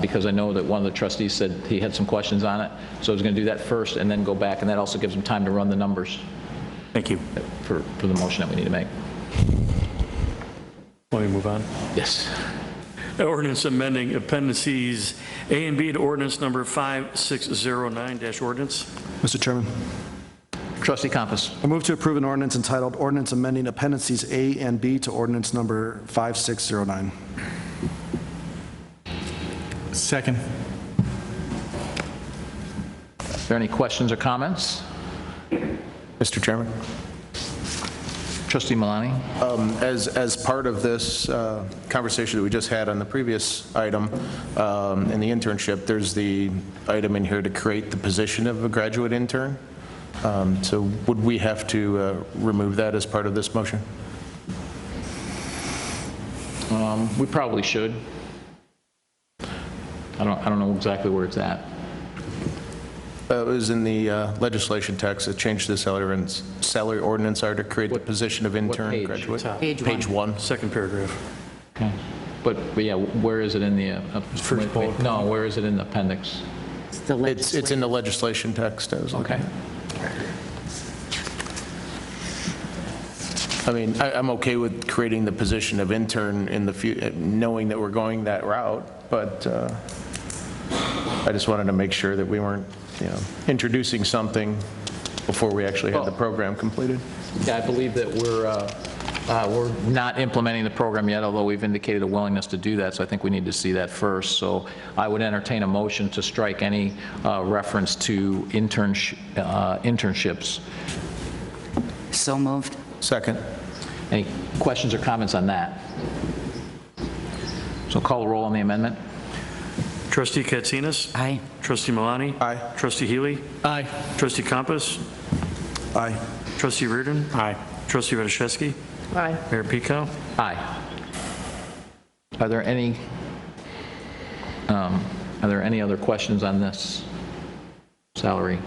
because I know that one of the trustees said he had some questions on it. So I was going to do that first and then go back, and that also gives him time to run the numbers Thank you. for the motion that we need to make. Want me to move on? Yes. Ordinance amending appendices A and B to ordinance number 5609-ordinance. Mr. Chairman, Trustee Compass. I move to approve an ordinance entitled Ordinance Amending Appendices A and B to Ordinance Number 5609. Second. Are there any questions or comments? Mr. Chairman? Trustee Malani? As part of this conversation that we just had on the previous item, in the internship, there's the item in here to create the position of a graduate intern. So would we have to remove that as part of this motion? We probably should. I don't know exactly where it's at. It was in the legislation text. It changed the salary ordinance are to create the position of intern page? graduate. Page 1. Second paragraph. Okay. But yeah, where is it in the? First bullet. No, where is it in the appendix? It's in the legislation text. I was looking Okay. at. I mean, I'm okay with creating the position of intern in the knowing that we're going that route, but I just wanted to make sure that we weren't, introducing something before we actually had the program completed. Yeah, I believe that We're not implementing the program yet, although we've indicated a willingness to do that, so I think we need to see that first. So I would entertain a motion to strike any reference to internships. So moved. Second. Any questions or comments on that? So call the roll on the amendment. Trustee Katsinas? Aye. Trustee Malani? Aye. Trustee Healy? Aye. Trustee Compass? Aye. Trustee Reardon? Aye. Trustee Radiszewski? Aye. Mayor Pico? Aye. Are there any other questions on this salary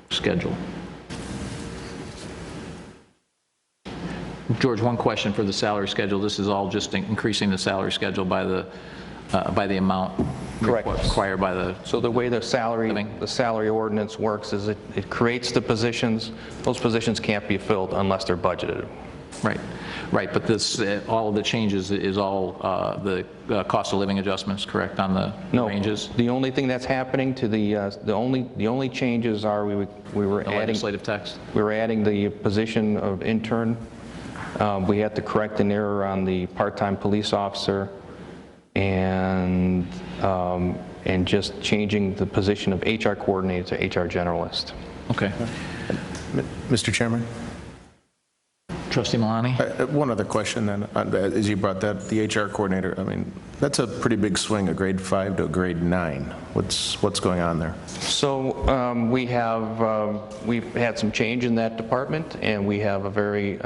schedule? George, one question for the salary schedule. This is all just increasing the salary schedule by the amount Correct. required by the. So the way the salary ordinance works is it creates the positions. Those positions can't be filled unless they're budgeted. Right, but this, all of the changes is all the cost of living adjustments, correct, on the ranges? The only thing that's happening to the only changes are we were The adding legislative text? we were adding the position of intern. We had to correct an error on the part-time police officer, and just changing the position of HR coordinator to HR generalist. Okay. Mr. Chairman? Trustee Malani? One other question then, as you brought that, the HR coordinator, I mean, that's a pretty big swing, a grade 5 to a grade 9. What's going on there? So we've had some change in that department, and we have a very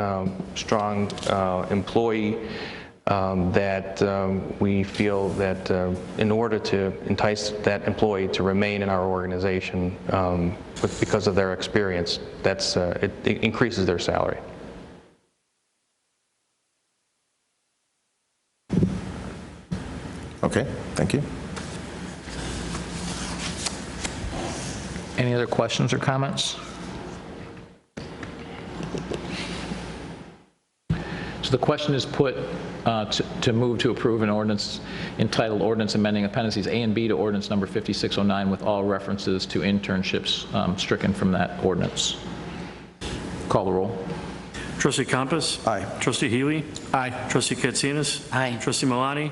strong employee that we feel that in order to entice that employee to remain in our organization because of their experience, it increases their salary. Okay, thank you. Any other questions or comments? So the question is put to move to approve an ordinance entitled Ordinance Amending Appendices A and B to Ordinance Number 5609 with all references to internships stricken from that ordinance. Call the roll. Trustee Compass? Aye. Trustee Healy? Aye. Trustee Katsinas? Aye. Trustee Malani?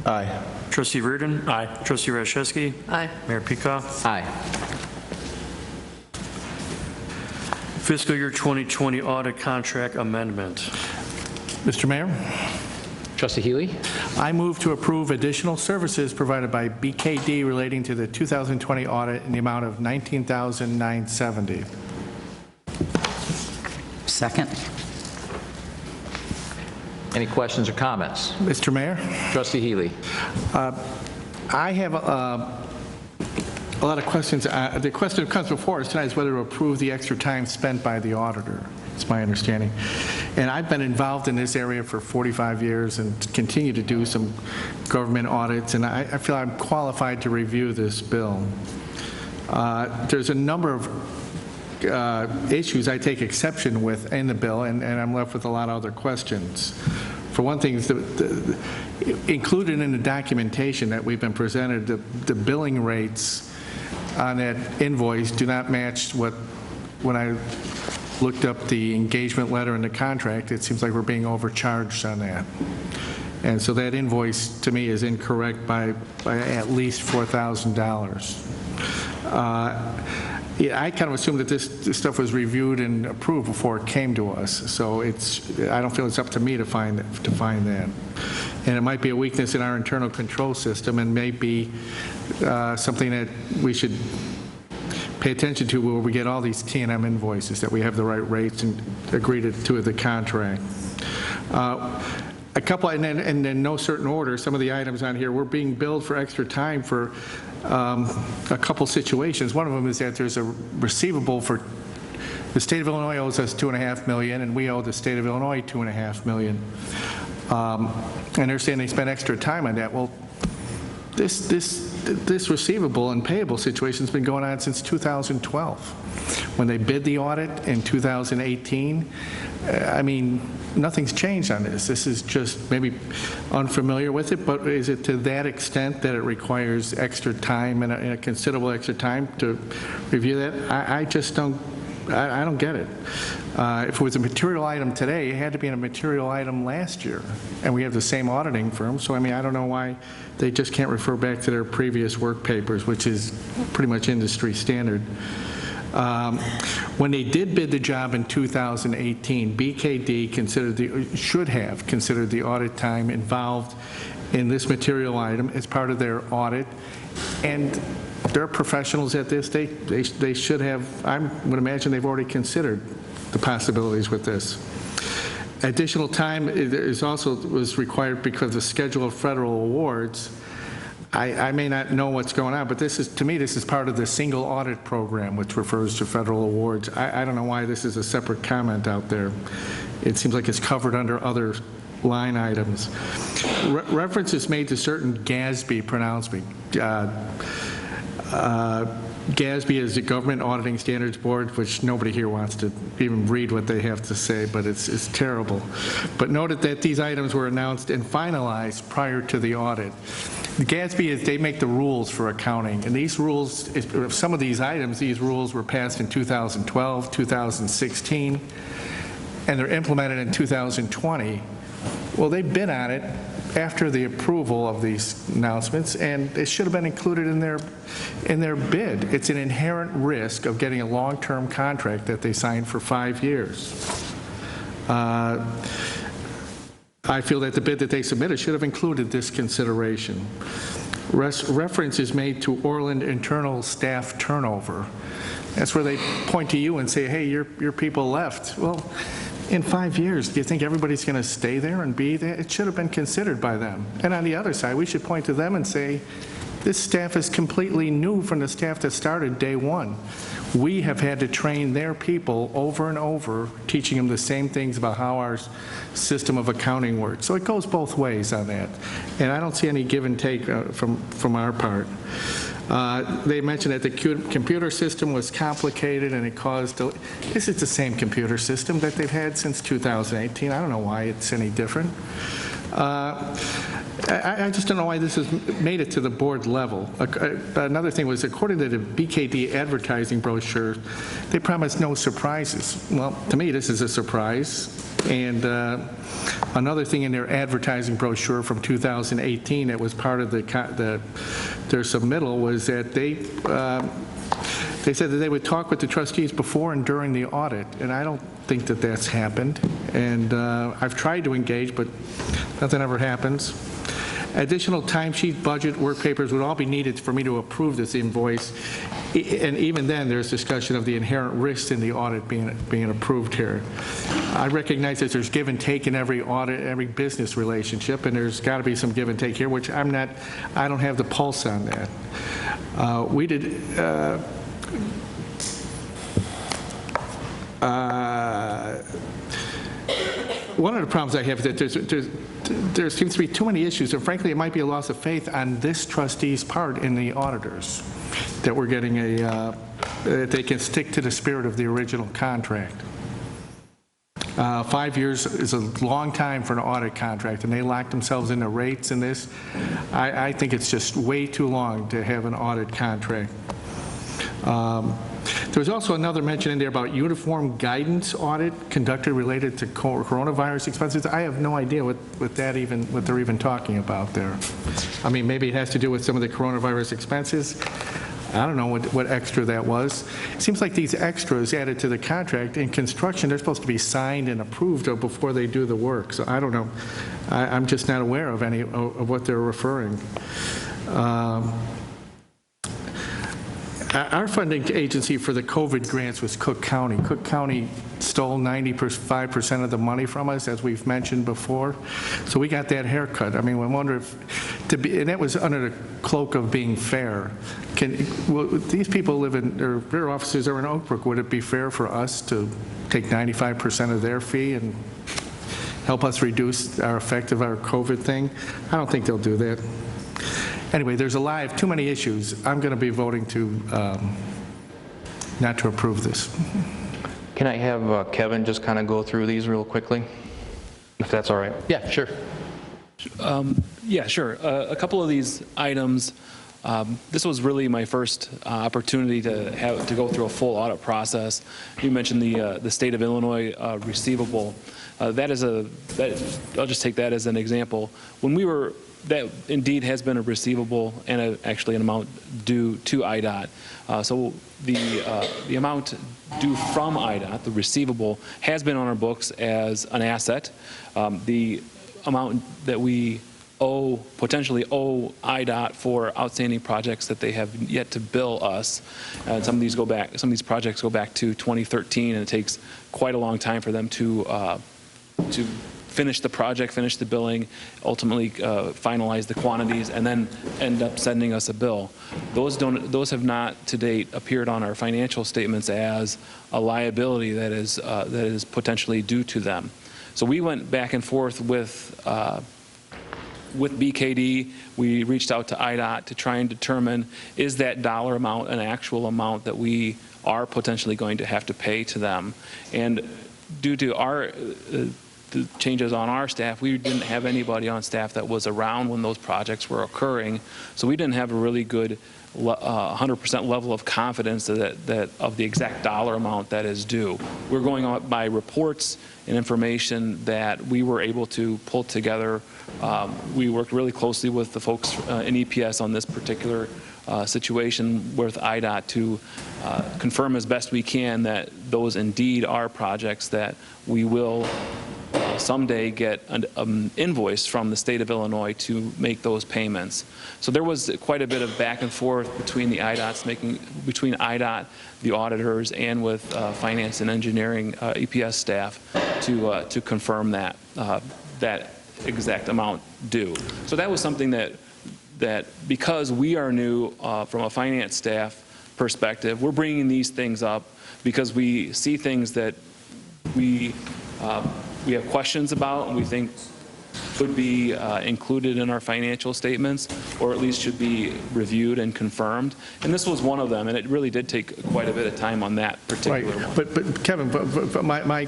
Aye. Trustee Reardon? Aye. Trustee Radiszewski? Aye. Mayor Pico? Aye. Fiscal year 2020 audit contract amendment. Mr. Mayor, Trustee Healy? I move to approve additional services provided by BKD relating to the 2020 audit in the amount of $19,970. Second. Any questions or comments? Mr. Mayor, Trustee Healy? I have a lot of questions. The question that comes before us tonight is whether to approve the extra time spent by the auditor. It's my understanding. And I've been involved in this area for 45 years and continue to do some government audits, and I feel I'm qualified to review this bill. There's a number of issues I take exception with in the bill, and I'm left with a lot of other questions. For one thing, included in the documentation that we've been presented, the billing rates on that invoice do not match when I looked up the engagement letter in the contract. It seems like we're being overcharged on that. And so that invoice, to me, is incorrect by at least $4,000. Yeah, I kind of assumed that this stuff was reviewed and approved before it came to us. So I don't feel it's up to me to find that. And it might be a weakness in our internal control system, and may be something that we should pay attention to where we get all these T&M invoices, that we have the right rates and agree to the contract. A couple, and in no certain order, some of the items on here, we're being billed for extra time for a couple situations. One of them is that there's a receivable for the state of Illinois owes us $2.5 million, and we owe the state of Illinois $2.5 million. And they're saying they spent extra time on that. Well, this receivable and payable situation has been going on since 2012. When they bid the audit in 2018, I mean, nothing's changed on this. This is just maybe unfamiliar with it, but is it to that extent that it requires extra time and a considerable extra time to review that? I just don't I don't get it. If it was a material item today, it had to be a material item last year, and we have the same auditing firm, so I mean, I don't know why they just can't refer back to their previous work papers, which is pretty much industry standard. When they did bid the job in 2018, BKD should have considered the audit time involved in this material item as part of their audit, and they're professionals at this. They should have, I would imagine they've already considered the possibilities with this. Additional time was required because of the schedule of federal awards. I may not know what's going on, but to me, this is part of the single audit program, which refers to federal awards. I don't know why this is a separate comment out there. It seems like it's covered under other line items. Reference is made to certain GASB pronouncement. GASB is the Government Auditing Standards Board, which nobody here wants to even read what they have to say, but it's terrible. But noted that these items were announced and finalized prior to the audit. The GASB they make the rules for accounting, and these rules, some of these items, these rules were passed in 2012, 2016, and they're implemented in 2020. Well, they bid on it after the approval of these announcements, and it should have been included in their bid. It's an inherent risk of getting a long-term contract that they signed for 5 years. I feel that the bid that they submitted should have included this consideration. Reference is made to Orland internal staff turnover. That's where they point to you and say, hey, your people left. Well, in 5 years, do you think everybody's going to stay there and be there? It should have been considered by them. And on the other side, we should point to them and say, this staff is completely new from the staff that started day one. We have had to train their people over and over, teaching them the same things about how our system of accounting works. So it goes both ways on that. And I don't see any give and take from our part. They mentioned that the computer system was complicated and it caused, this is the same computer system that they've had since 2018. I don't know why it's any different. I just don't know why this has made it to the board level. Another thing was, according to the BKD advertising brochure, they promised no surprises. Well, to me, this is a surprise. And another thing in their advertising brochure from 2018 that was part of their submittal was that they said that they would talk with the trustees before and during the audit, and I don't think that that's happened. And I've tried to engage, but nothing ever happens. Additional timesheet, budget, work papers would all be needed for me to approve this invoice. And even then, there's discussion of the inherent risks in the audit being approved here. I recognize that there's give and take in every audit, every business relationship, and there's got to be some give and take here, which I don't have the pulse on that. We did. One of the problems I have is that there seems to be too many issues, and frankly, it might be a loss of faith on this trustee's part in the auditors, that we're getting that they can stick to the spirit of the original contract. 5 years is a long time for an audit contract, and they locked themselves into rates in this. I think it's just way too long to have an audit contract. There was also another mention in there about uniform guidance audit conducted related to coronavirus expenses. I have no idea what they're even talking about there. I mean, maybe it has to do with some of the coronavirus expenses. I don't know what extra that was. It seems like these extras added to the contract in construction, they're supposed to be signed and approved before they do the work. So I don't know. I'm just not aware of any of what they're referring. Our funding agency for the COVID grants was Cook County. Cook County stole 95% of the money from us, as we've mentioned before. So we got that haircut. I mean, I wonder if, and that was under the cloak of being fair. These people live in, their offices are in Oak Brook. Would it be fair for us to take 95% of their fee and help us reduce our effect of our COVID thing? I don't think they'll do that. Anyway, there's too many issues. I'm going to be voting not to approve this. Can I have Kevin just kind of go through these real quickly, if that's all right? Yeah, sure. Yeah, sure. A couple of these items This was really my first opportunity to go through a full audit process. You mentioned the state of Illinois receivable. I'll just take that as an example. That indeed has been a receivable and actually an amount due to IDOT. So the amount due from IDOT, the receivable, has been on our books as an asset. The amount that we potentially owe IDOT for outstanding projects that they have yet to bill us. And some of these projects go back to 2013, and it takes quite a long time for them to finish the project, finish the billing, ultimately finalize the quantities, and then end up sending us a bill. Those have not to date appeared on our financial statements as a liability that is potentially due to them. So we went back and forth with BKD. We reached out to IDOT to try and determine, is that dollar amount an actual amount that we are potentially going to have to pay to them? And due to the changes on our staff, we didn't have anybody on staff that was around when those projects were occurring, so we didn't have a really good 100% level of confidence that of the exact dollar amount that is due. We're going on by reports and information that we were able to pull together. We worked really closely with the folks in EPS on this particular situation with IDOT to confirm as best we can that those indeed are projects that we will someday get an invoice from the state of Illinois to make those payments. So there was quite a bit of back and forth between between IDOT, the auditors, and with finance and engineering EPS staff to confirm that exact amount due. So that was something that because we are new from a finance staff perspective, we're bringing these things up because we see things that we have questions about and we think could be included in our financial statements, or at least should be reviewed and confirmed. And this was one of them, and it really did take quite a bit of time on that particular one. But Kevin, but my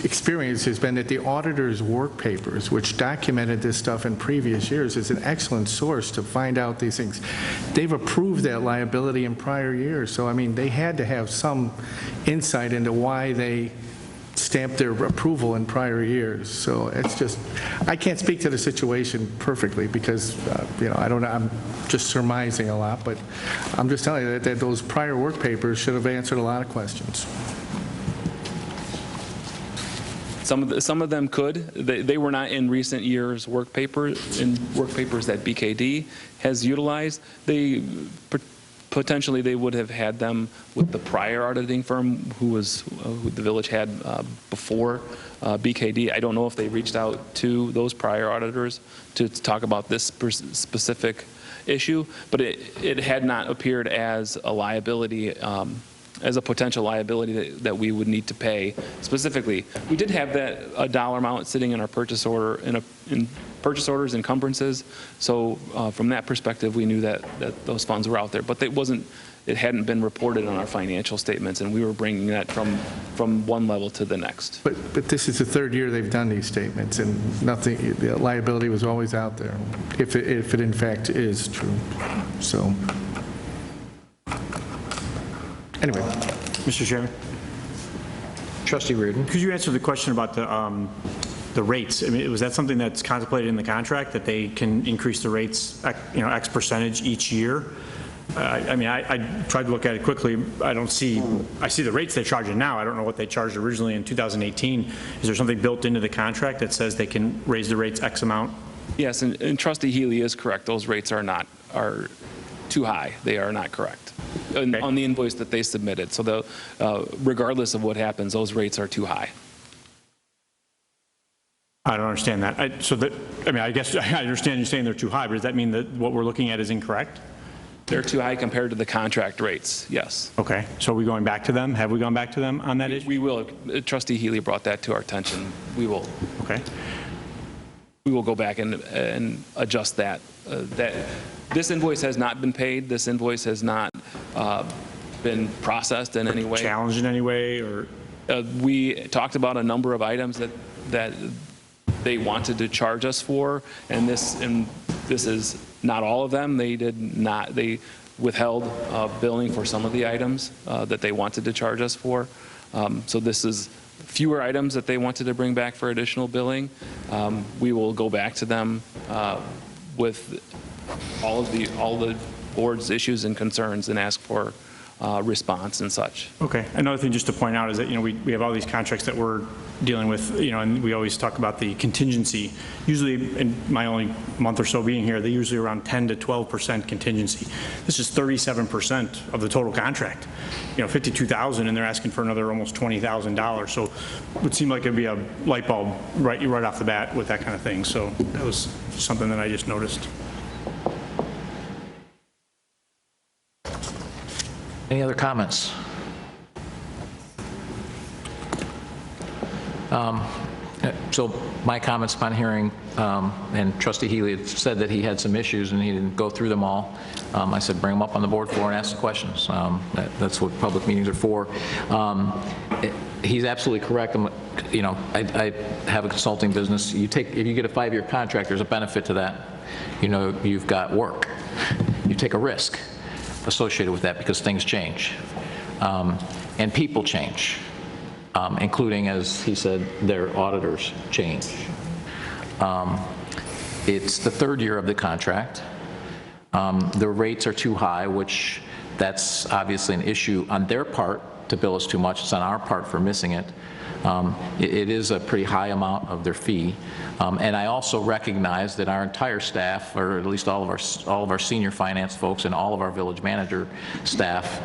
experience has been that the auditor's work papers, which documented this stuff in previous years, is an excellent source to find out these things. They've approved that liability in prior years, so I mean, they had to have some insight into why they stamped their approval in prior years. So it's just, I can't speak to the situation perfectly because, I don't know, I'm just surmising a lot, but I'm just telling you that those prior work papers should have answered a lot of questions. Some of them could. They were not in recent years' work papers that BKD has utilized. Potentially, they would have had them with the prior auditing firm who the village had before BKD. I don't know if they reached out to those prior auditors to talk about this specific issue, but it had not appeared as a liability, as a potential liability that we would need to pay specifically. We did have a dollar amount sitting in our purchase order in purchase orders, encumbrances. So from that perspective, we knew that those funds were out there, but it hadn't been reported on our financial statements, and we were bringing that from one level to the next. But this is the third year they've done these statements, and nothing. The liability was always out there, if it in fact is true. So anyway, Mr. Chairman. Trustee Reardon. Could you answer the question about the rates? I mean, was that something that's contemplated in the contract, that they can increase the rates, X percentage each year? I mean, I tried to look at it quickly. I see the rates they're charging now. I don't know what they charged originally in 2018. Is there something built into the contract that says they can raise the rates X amount? Yes, and Trustee Healy is correct. Those rates are too high. They are not correct on the invoice that they submitted. So regardless of what happens, those rates are too high. I don't understand that. I guess I understand you saying they're too high, but does that mean that what we're looking at is incorrect? They're too high compared to the contract rates, yes. Okay, so are we going back to them? Have we gone back to them on that issue? We will. Trustee Healy brought that to our attention. We will. Okay. We will go back and adjust that. This invoice has not been paid. This invoice has not been processed in any way. Challenged in any way, or? We talked about a number of items that they wanted to charge us for, and this is not all of them. They withheld billing for some of the items that they wanted to charge us for. So this is fewer items that they wanted to bring back for additional billing. We will go back to them with all the board's issues and concerns and ask for response and such. Okay. Another thing just to point out is that, we have all these contracts that we're dealing with, and we always talk about the contingency. Usually, in my only month or so being here, they're usually around 10 to 12% contingency. This is 37% of the total contract. $52,000, and they're asking for another almost $20,000. So it would seem like it'd be a light bulb right off the bat with that kind of thing. So that was something that I just noticed. Any other comments? So my comments upon hearing, and Trustee Healy had said that he had some issues and he didn't go through them all. I said bring them up on the board floor and ask the questions. That's what public meetings are for. He's absolutely correct. I have a consulting business. If you get a 5-year contract, there's a benefit to that. You've got work. You take a risk associated with that because things change and people change, including, as he said, their auditors change. It's the 3rd year of the contract. The rates are too high, which that's obviously an issue on their part to bill us too much. It's on our part for missing it. It is a pretty high amount of their fee. And I also recognize that our entire staff, or at least all of our senior finance folks and all of our village manager staff,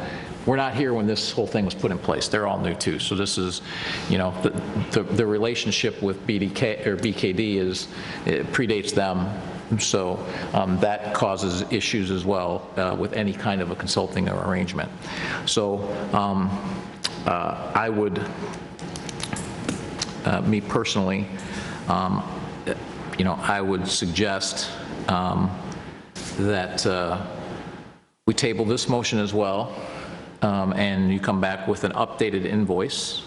were not here when this whole thing was put in place. They're all new too. So this is, the relationship with BKD it predates them. So that causes issues as well with any kind of a consulting arrangement. So I would, me personally, I would suggest that we table this motion as well, and you come back with an updated invoice,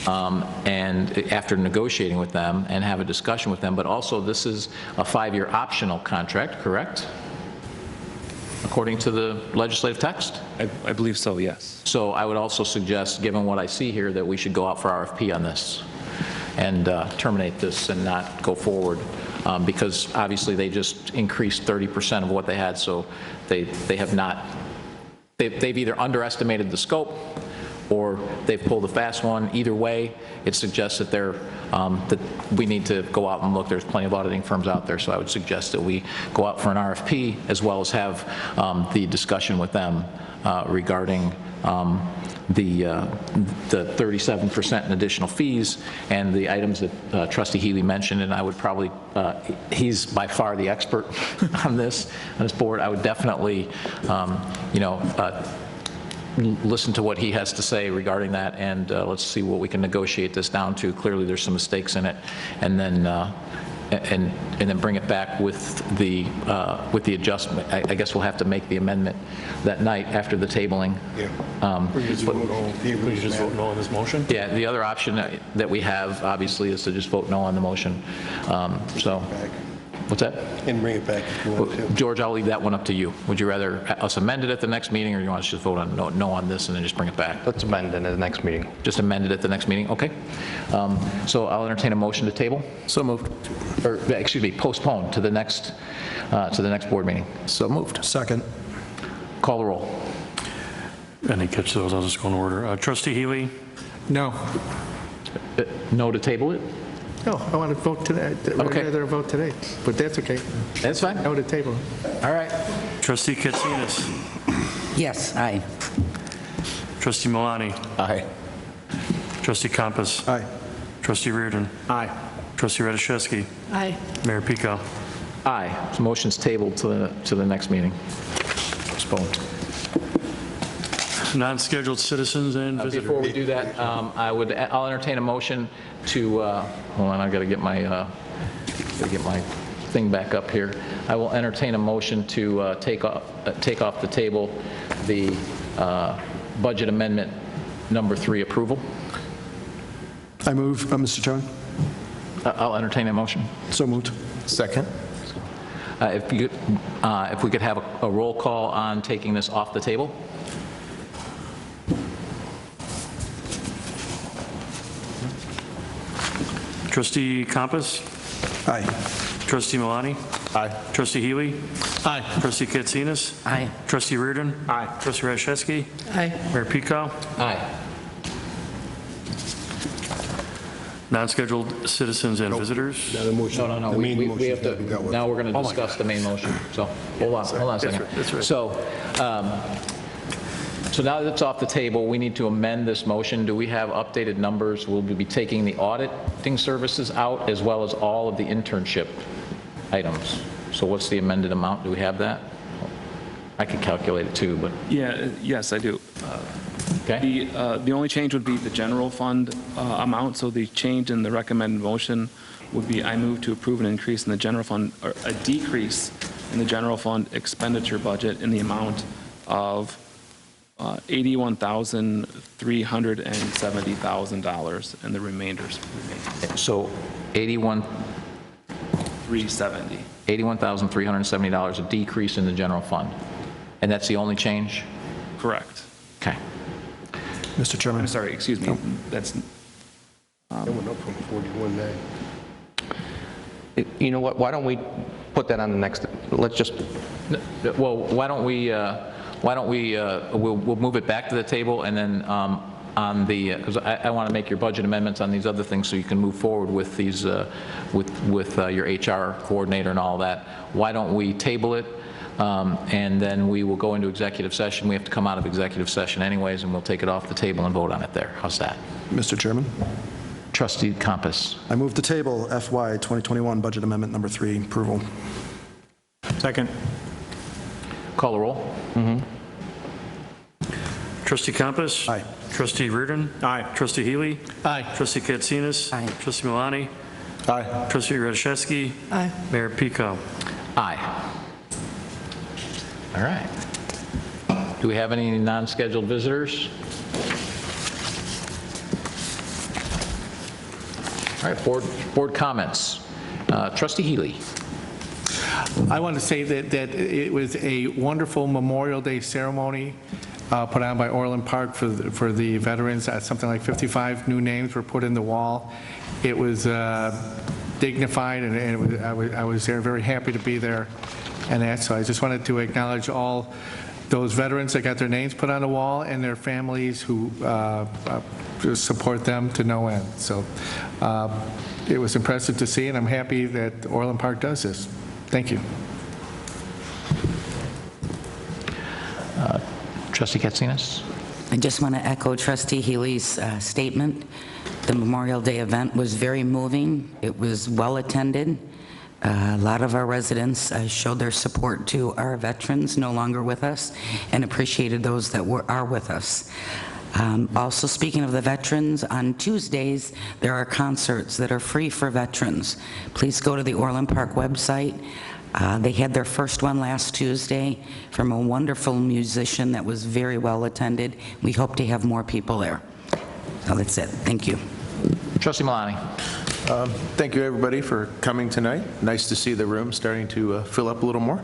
and after negotiating with them and have a discussion with them. But also, this is a 5-year optional contract, correct? According to the legislative text? I believe so, yes. So I would also suggest, given what I see here, that we should go out for RFP on this and terminate this and not go forward, because obviously they just increased 30% of what they had, so they have not, they've either underestimated the scope or they've pulled a fast one. Either way, it suggests that that we need to go out and look. There's plenty of auditing firms out there, so I would suggest that we go out for an RFP as well as have the discussion with them regarding the 37% in additional fees and the items that Trustee Healy mentioned. And I would probably, he's by far the expert on this board. I would definitely, listen to what he has to say regarding that, and let's see what we can negotiate this down to. Clearly, there's some mistakes in it, and then and then bring it back with the adjustment. I guess we'll have to make the amendment that night after the tabling. Yeah. We just vote no on this motion? Yeah, the other option that we have, obviously, is to just vote no on the motion. So, what's that? And bring it back if you want to. George, I'll leave that one up to you. Would you rather us amend it at the next meeting, or you want us to just vote on no on this and then just bring it back? Let's amend it at the next meeting. Just amend it at the next meeting? Okay. So I'll entertain a motion to table? So moved. Or, excuse me, postpone to the next board meeting. So moved. Second. Call the roll. I didn't catch those. I'll just go in order. Trustee Healy? No. No to table it? No, I want to vote today. Okay. I'd rather vote today, but that's okay. That's fine. No to table. All right. Trustee Katsinas? Yes, aye. Trustee Milani? Aye. Trustee Compass? Aye. Trustee Reardon? Aye. Trustee Radiszewski? Aye. Mayor Pico? Aye. So motion's tabled to the next meeting. Postponed. Non-scheduled citizens and visitors? Before we do that, I'll entertain a motion to, hold on, I've got to get my thing back up here. I will entertain a motion to take off the table the budget amendment number 3 approval. I move, Mr. Chairman. I'll entertain a motion. So moved. Second. If we could have a roll call on taking this off the table? Trustee Compass? Aye. Trustee Malani? Aye. Trustee Healy? Aye. Trustee Katsinas? Aye. Trustee Reardon? Aye. Trustee Rashevsky? Aye. Mayor Pico? Aye. Non-scheduled citizens and visitors? Now the motion. No, the main we motion have to, be dealt with. now we're going to discuss the main motion. So, hold on a second. That's right. So now that it's off the table, we need to amend this motion. Do we have updated numbers? Will we be taking the auditing services out as well as all of the internship items? So what's the amended amount? Do we have that? I can calculate it too, but, Yes, I do. okay? The only change would be the general fund amount, so the change in the recommended motion would be, I move to approve an increase in the general fund, or a decrease in the general fund expenditure budget in the amount of $81,370,000, and the remainders So $370,000. $81,370, a decrease in the general fund. And that's the only change? Correct. Okay. Mr. Chairman. I'm sorry, excuse me. That's It went up from 41.9. You know what, why don't we put that on the next, let's just, Well, why don't we, we'll move it back to the table, and then on the, because I want to make your budget amendments on these other things so you can move forward with these, with your HR coordinator and all that. Why don't we table it, and then we will go into executive session. We have to come out of executive session anyways, and we'll take it off the table and vote on it there. How's that? Mr. Chairman, Trustee Compass. I move to table FY 2021 Budget Amendment Number 3 approval. Second. Call the roll. Trustee Compass? Aye. Trustee Reardon? Aye. Trustee Healy? Aye. Trustee Katsinas? Aye. Trustee Malani? Aye. Trustee Rashevsky? Aye. Mayor Pico? Aye. All right. Do we have any non-scheduled visitors? All right, board comments. Trustee Healy. I want to say that it was a wonderful Memorial Day ceremony put on by Orland Park for the veterans. Something like 55 new names were put in the wall. It was dignified, and I was there, very happy to be there. And so I just wanted to acknowledge all those veterans that got their names put on the wall and their families who support them to no end. So it was impressive to see, and I'm happy that Orland Park does this. Thank you. Trustee Katsinas. I just want to echo Trustee Healy's statement. The Memorial Day event was very moving. It was well attended. A lot of our residents showed their support to our veterans no longer with us and appreciated those that are with us. Also, speaking of the veterans, on Tuesdays, there are concerts that are free for veterans. Please go to the Orland Park website. They had their first one last Tuesday from a wonderful musician that was very well attended. We hope to have more people there. So that's it. Thank you. Trustee Malani. Thank you, everybody, for coming tonight. Nice to see the room starting to fill up a little more.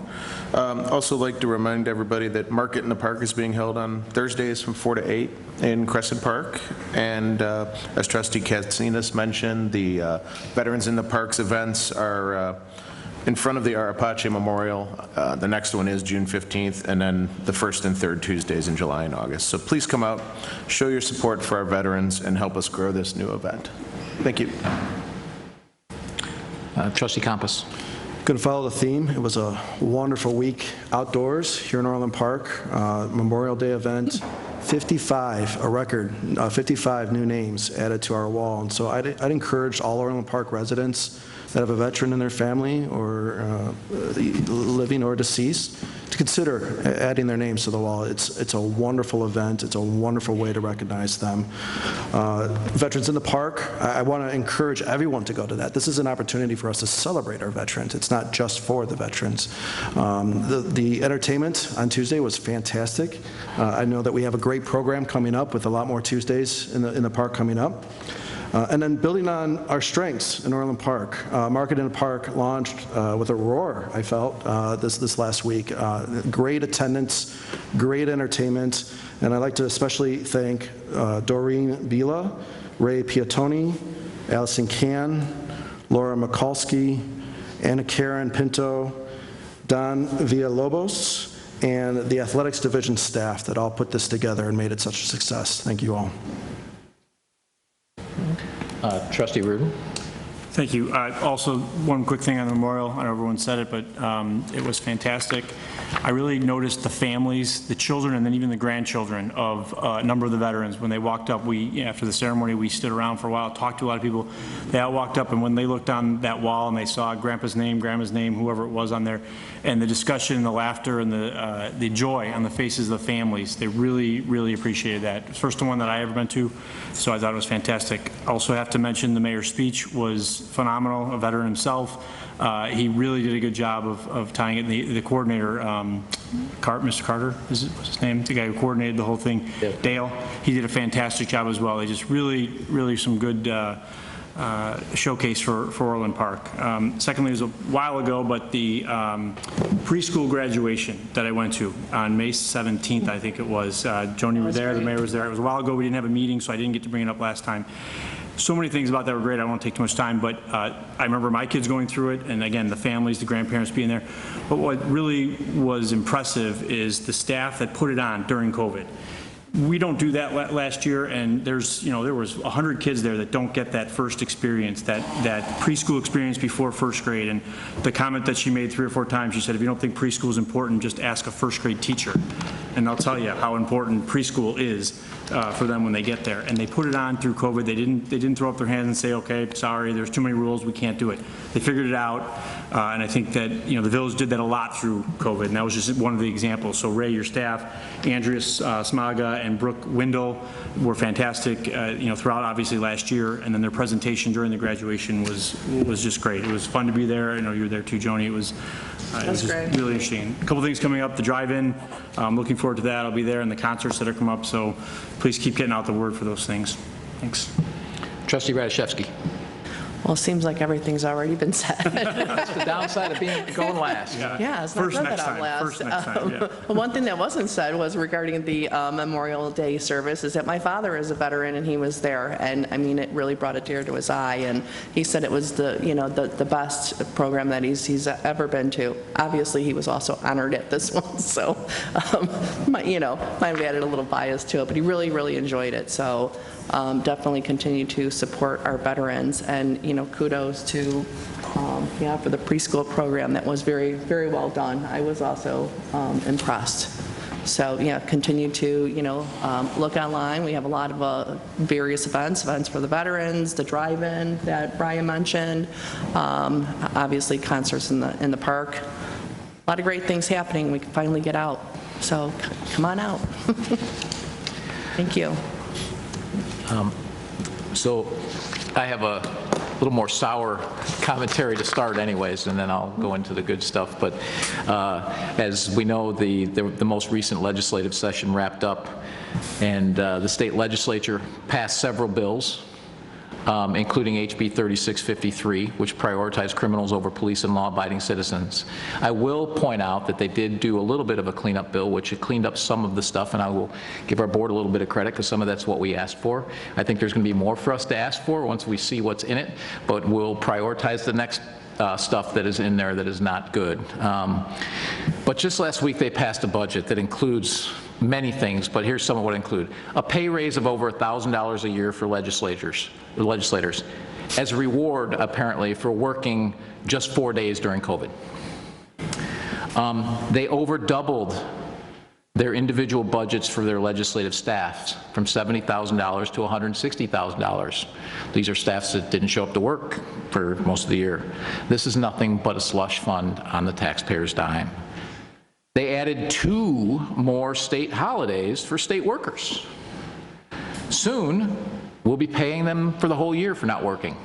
Also like to remind everybody that Market in the Park is being held on Thursdays from 4 to 8 in Crescent Park. And as Trustee Katsinas mentioned, the Veterans in the Parks events are in front of the Arapache Memorial. The next one is June 15th, and then the first and third Tuesdays in July and August. So please come out, show your support for our veterans, and help us grow this new event. Thank you. Trustee Compass. Going to follow the theme. It was a wonderful week outdoors here in Orland Park. Memorial Day event, 55, a record, 55 new names added to our wall. And so I'd encourage all Orland Park residents that have a veteran in their family or living or deceased to consider adding their names to the wall. It's a wonderful event. It's a wonderful way to recognize them. Veterans in the Park, I want to encourage everyone to go to that. This is an opportunity for us to celebrate our veterans. It's not just for the veterans. The entertainment on Tuesday was fantastic. I know that we have a great program coming up with a lot more Tuesdays in the park coming up. And then building on our strengths in Orland Park. Market in the Park launched with a roar, I felt, this last week. Great attendance, great entertainment, and I'd like to especially thank Doreen Bila, Ray Piatoni, Allison Can, Laura Mikulski, Anna Karen Pinto, Don Villalobos, and the athletics division staff that all put this together and made it such a success. Thank you all. Trustee Reardon. Thank you. Also, one quick thing on the memorial. I know everyone said it, but it was fantastic. I really noticed the families, the children, and then even the grandchildren of a number of the veterans. When they walked up, after the ceremony, we stood around for a while, talked to a lot of people. They all walked up, and when they looked on that wall and they saw Grandpa's name, Grandma's name, whoever it was on there, and the discussion, and the laughter, and the joy on the faces of the families, they really, really appreciated that. It was the first one that I ever been to, so I thought it was fantastic. I also have to mention the mayor's speech was phenomenal, a veteran himself. He really did a good job of tying it. The coordinator, Mr. Carter, what's his name? The guy who coordinated the whole thing, Dale. He did a fantastic job as well. They just really, really some good showcase for Orland Park. Secondly, it was a while ago, but the preschool graduation that I went to on May 17th, I think it was. Joni was there, the mayor was there. It was a while ago. We didn't have a meeting, so I didn't get to bring it up last time. So many things about that were great. I won't take too much time, but I remember my kids going through it, and again, the families, the grandparents being there. But what really was impressive is the staff that put it on during COVID. We don't do that last year, and there was 100 kids there that don't get that first experience, that preschool experience before first grade. And the comment that she made 3 or 4 times, she said, if you don't think preschool is important, just ask a first grade teacher. And they'll tell you how important preschool is for them when they get there. And they put it on through COVID. They didn't throw up their hands and say, okay, sorry, there's too many rules, we can't do it. They figured it out, and I think that the village did that a lot through COVID, and that was just one of the examples. So Ray, your staff, Andrea Smaga and Brooke Windle were fantastic, throughout obviously last year, and then their presentation during the graduation was just great. It was fun to be there. I know you were there too, Joni. It was just really interesting. A couple things coming up, the drive-in. I'm looking forward to that. I'll be there, and the concerts that are coming up. So please keep getting out the word for those things. Thanks. Trustee Radiszewski. Well, it seems like everything's already been said. That's the downside of going last. Yeah, it's not good that I'm last. First next time, yeah. One thing that wasn't said was regarding the Memorial Day service is that my father is a veteran and he was there, and I mean it really brought a tear to his eye, and he said it was the best program that he's ever been to. Obviously, he was also honored at this one, so might have added a little bias to it, but he really, really enjoyed it. So definitely continue to support our veterans, and kudos to for the preschool program. That was very, very well done. I was also impressed. So yeah, continue to look online. We have a lot of various events for the veterans, the drive-in that Brian mentioned, obviously concerts in the park. A lot of great things happening. We can finally get out. So come on out. Thank you. So I have a little more sour commentary to start anyways, and then I'll go into the good stuff. But as we know, the most recent legislative session wrapped up, and the state legislature passed several bills, including HB 3653, which prioritized criminals over police and law-abiding citizens. I will point out that they did do a little bit of a cleanup bill, which cleaned up some of the stuff, and I will give our board a little bit of credit because some of that's what we asked for. I think there's going to be more for us to ask for once we see what's in it, but we'll prioritize the next stuff that is in there that is not good. But just last week they passed a budget that includes many things, but here's some of what it includes. A pay raise of over $1,000 a year for legislators as a reward, apparently, for working just 4 days during COVID. They over doubled their individual budgets for their legislative staffs from $70,000 to $160,000. These are staffs that didn't show up to work for most of the year. This is nothing but a slush fund on the taxpayers' dime. They added 2 more state holidays for state workers. Soon, we'll be paying them for the whole year for not working.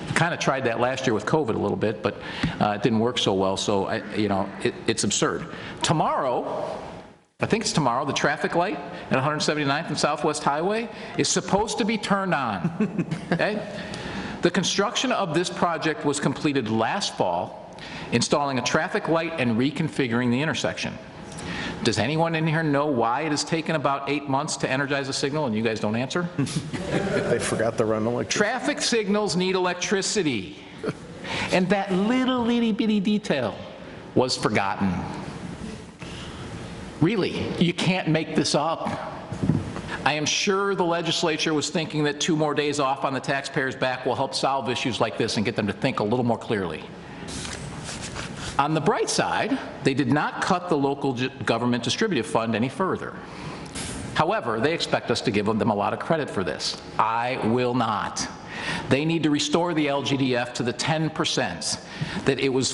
We kind of tried that last year with COVID a little bit, but it didn't work so well, so it's absurd. Tomorrow, I think it's tomorrow, the traffic light at 179th and Southwest Highway is supposed to be turned on. Okay? The construction of this project was completed last fall, installing a traffic light and reconfiguring the intersection. Does anyone in here know why it has taken about 8 months to energize a signal and you guys don't answer? They forgot to run electricity. Traffic signals need electricity. And that little itty bitty detail was forgotten. Really, you can't make this up. I am sure the legislature was thinking that 2 more days off on the taxpayer's back will help solve issues like this and get them to think a little more clearly. On the bright side, they did not cut the local government distributive fund any further. However, they expect us to give them a lot of credit for this. I will not. They need to restore the LGDF to the 10% that it was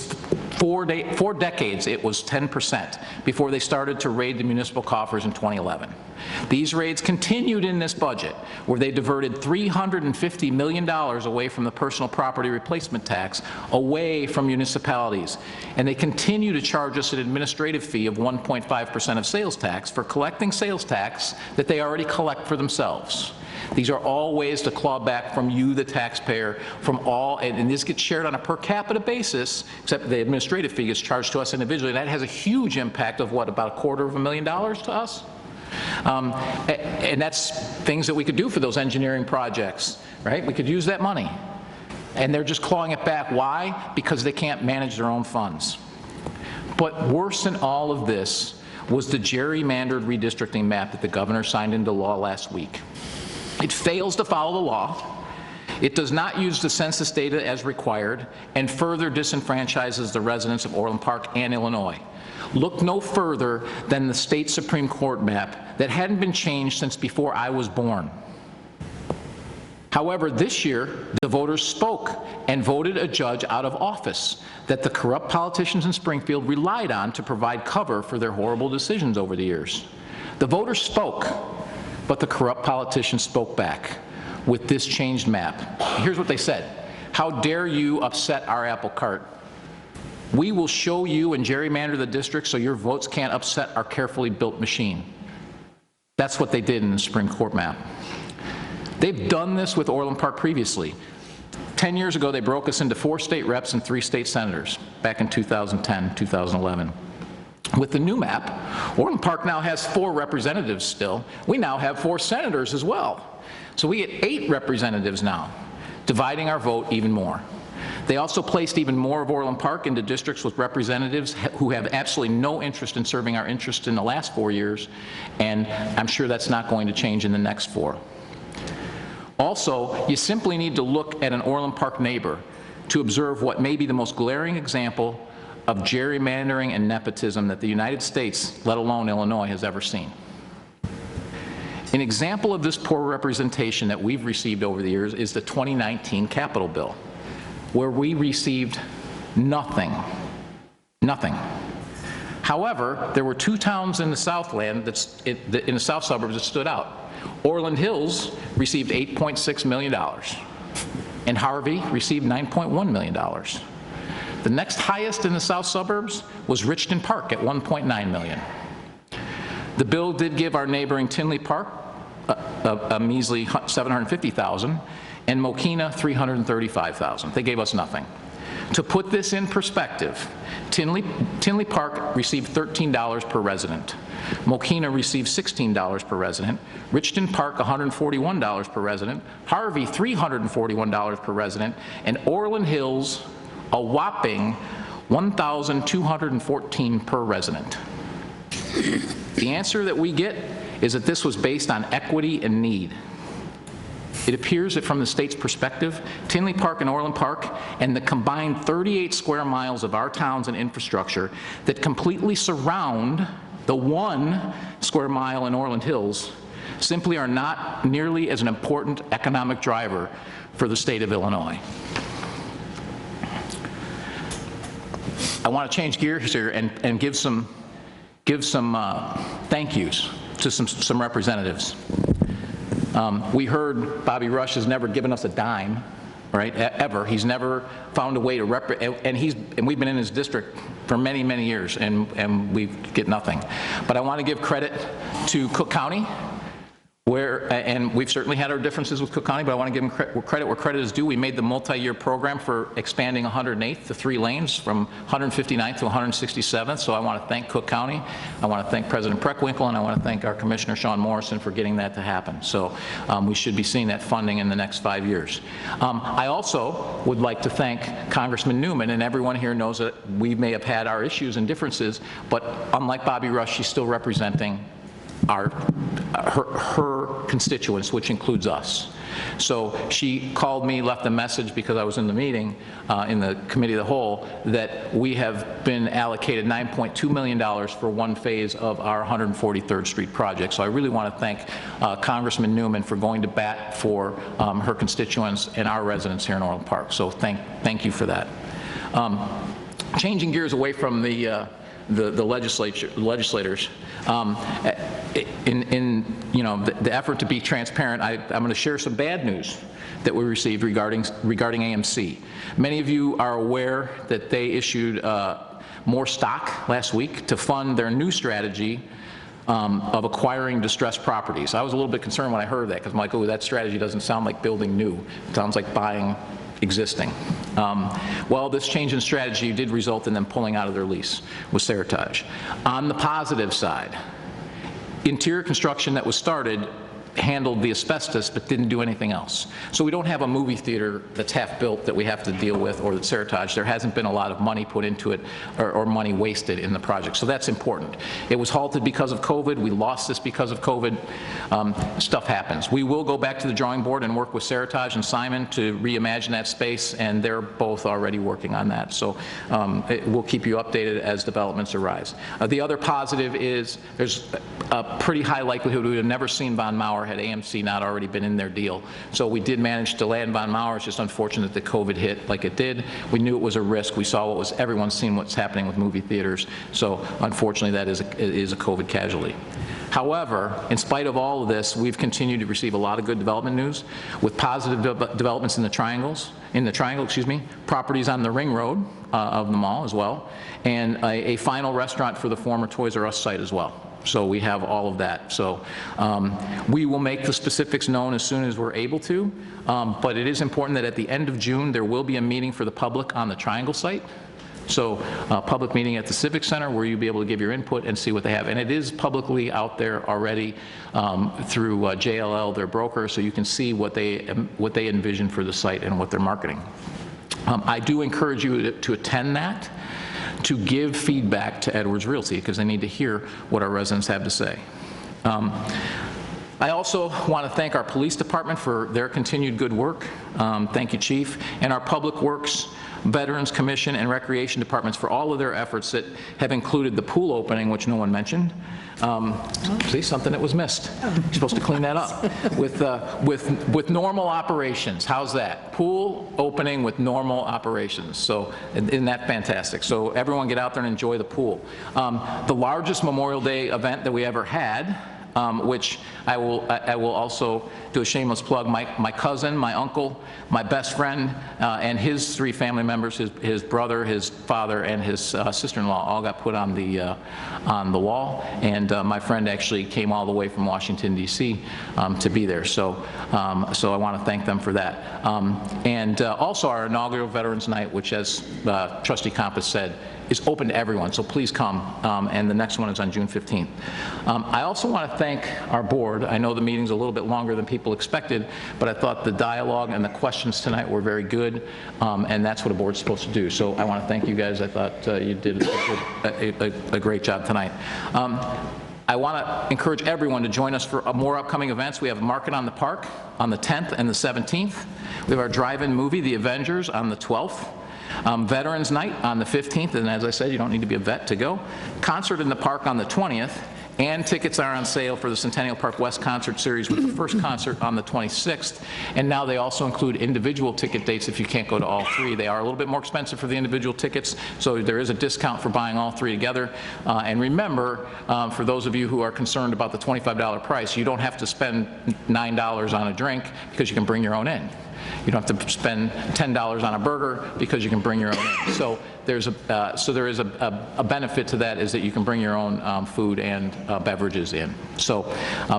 4 decades it was 10% before they started to raid the municipal coffers in 2011. These raids continued in this budget, where they diverted $350 million away from the personal property replacement tax, away from municipalities. And they continue to charge us an administrative fee of 1.5% of sales tax for collecting sales tax that they already collect for themselves. These are all ways to claw back from you, the taxpayer, from all, and this gets shared on a per capita basis, except the administrative fee is charged to us individually. That has a huge impact of what, about $250,000 to us? And that's things that we could do for those engineering projects, right? We could use that money. And they're just clawing it back. Why? Because they can't manage their own funds. But worse than all of this was the gerrymandered redistricting map that the governor signed into law last week. It fails to follow the law. It does not use the census data as required and further disenfranchises the residents of Orland Park and Illinois. Look no further than the state Supreme Court map that hadn't been changed since before I was born. However, this year, the voters spoke and voted a judge out of office that the corrupt politicians in Springfield relied on to provide cover for their horrible decisions over the years. The voters spoke, but the corrupt politicians spoke back with this changed map. Here's what they said. How dare you upset our apple cart? We will show you and gerrymander the district so your votes can't upset our carefully built machine. That's what they did in the Supreme Court map. They've done this with Orland Park previously. 10 years ago, they broke us into 4 state reps and 3 state senators back in 2010, 2011. With the new map, Orland Park now has 4 representatives still. We now have 4 senators as well. So we get 8 representatives now, dividing our vote even more. They also placed even more of Orland Park into districts with representatives who have absolutely no interest in serving our interests in the last 4 years, and I'm sure that's not going to change in the next 4. Also, you simply need to look at an Orland Park neighbor to observe what may be the most glaring example of gerrymandering and nepotism that the United States, let alone Illinois, has ever seen. An example of this poor representation that we've received over the years is the 2019 Capitol bill, where we received nothing. Nothing. However, there were 2 towns in the Southland, in the South suburbs, that stood out. Orland Hills received $8.6 million, and Harvey received $9.1 million. The next highest in the south suburbs was Richton Park at $1.9 million. The bill did give our neighboring Tinley Park a measly $750,000 and Mcginnis $335,000. They gave us nothing. To put this in perspective, Tinley Park received $13 per resident. Mcginnis received $16 per resident. Richton Park $141 per resident. Harvey $341 per resident. And Orland Hills a whopping $1,214 per resident. The answer that we get is that this was based on equity and need. It appears that from the state's perspective, Tinley Park and Orland Park and the combined 38 square miles of our towns and infrastructure that completely surround the 1 square mile in Orland Hills simply are not nearly as an important economic driver for the state of Illinois. I want to change gears here and give some thank yous to some representatives. We heard Bobby Rush has never given us a dime, right, ever. He's never found a way to and we've been in his district for many, many years, and we get nothing. But I want to give credit to Cook County, and we've certainly had our differences with Cook County, but I want to give them credit where credit is due. We made the multi-year program for expanding 108th to 3 lanes from 159th to 167th, so I want to thank Cook County. I want to thank President Preckwinkle, and I want to thank our Commissioner Sean Morrison for getting that to happen. So we should be seeing that funding in the next 5 years. I also would like to thank Congressman Newman, and everyone here knows that we may have had our issues and differences, but unlike Bobby Rush, she's still representing her constituents, which includes us. So she called me, left a message because I was in the meeting, in the Committee of the Whole, that we have been allocated $9.2 million for one phase of our 143rd Street project. So I really want to thank Congressman Newman for going to bat for her constituents and our residents here in Orland Park. So thank you for that. Changing gears away from the legislators, in the effort to be transparent, I'm going to share some bad news that we received regarding AMC. Many of you are aware that they issued more stock last week to fund their new strategy of acquiring distressed properties. I was a little bit concerned when I heard that, because I'm like, oh, that strategy doesn't sound like building new. It sounds like buying existing. Well, this change in strategy did result in them pulling out of their lease with Seritage. On the positive side, interior construction that was started handled the asbestos but didn't do anything else. So we don't have a movie theater that's half built that we have to deal with, or that Seritage. There hasn't been a lot of money put into it, or money wasted in the project. So that's important. It was halted because of COVID. We lost this because of COVID. Stuff happens. We will go back to the drawing board and work with Seritage and Simon to reimagine that space, and they're both already working on that. So we'll keep you updated as developments arise. The other positive is there's a pretty high likelihood we would have never seen Von Mauer had AMC not already been in their deal. So we did manage to land Von Mauer. It's just unfortunate that COVID hit like it did. We knew it was a risk. We saw everyone's seen what's happening with movie theaters. So unfortunately, that is a COVID casualty. However, in spite of all of this, we've continued to receive a lot of good development news with positive developments in the triangle, properties on the ring road of the mall as well, and a final restaurant for the former Toys R Us site as well. So we have all of that. So we will make the specifics known as soon as we're able to, but it is important that at the end of June, there will be a meeting for the public on the Triangle site. So a public meeting at the Civic Center where you'll be able to give your input and see what they have. And it is publicly out there already through JLL, their broker, so you can see what they envision for the site and what they're marketing. I do encourage you to attend that, to give feedback to Edwards Realty, because they need to hear what our residents have to say. I also want to thank our police department for their continued good work. Thank you, Chief. And our Public Works, Veterans Commission, and Recreation departments for all of their efforts that have included the pool opening, which no one mentioned. See, something that was missed. You're supposed to clean that up. With normal operations. How's that? Pool opening with normal operations. So isn't that fantastic? So everyone get out there and enjoy the pool. The largest Memorial Day event that we ever had, which I will also do a shameless plug. My cousin, my uncle, my best friend, and his 3 family members, his brother, his father, and his sister-in-law all got put on the wall. And my friend actually came all the way from Washington, D.C. To be there. So I want to thank them for that. And also our inaugural Veterans Night, which, as Trustee Compass said, is open to everyone, so please come, and the next one is on June 15th. I also want to thank our board. I know the meeting's a little bit longer than people expected, but I thought the dialogue and the questions tonight were very good, and that's what a board's supposed to do. So I want to thank you guys. I thought you did a great job tonight. I want to encourage everyone to join us for more upcoming events. We have Market on the Park on the 10th and the 17th. We have our drive-in movie, The Avengers, on the 12th. Veterans Night on the 15th, and as I said, you don't need to be a vet to go. Concert in the Park on the 20th, and tickets are on sale for the Centennial Park West Concert Series with the first concert on the 26th. And now they also include individual ticket dates if you can't go to all 3. They are a little bit more expensive for the individual tickets, so there is a discount for buying all 3 together. And remember, for those of you who are concerned about the $25 price, you don't have to spend $9 on a drink because you can bring your own in. You don't have to spend $10 on a burger because you can bring your own in. So there is a benefit to that, is that you can bring your own food and beverages in. So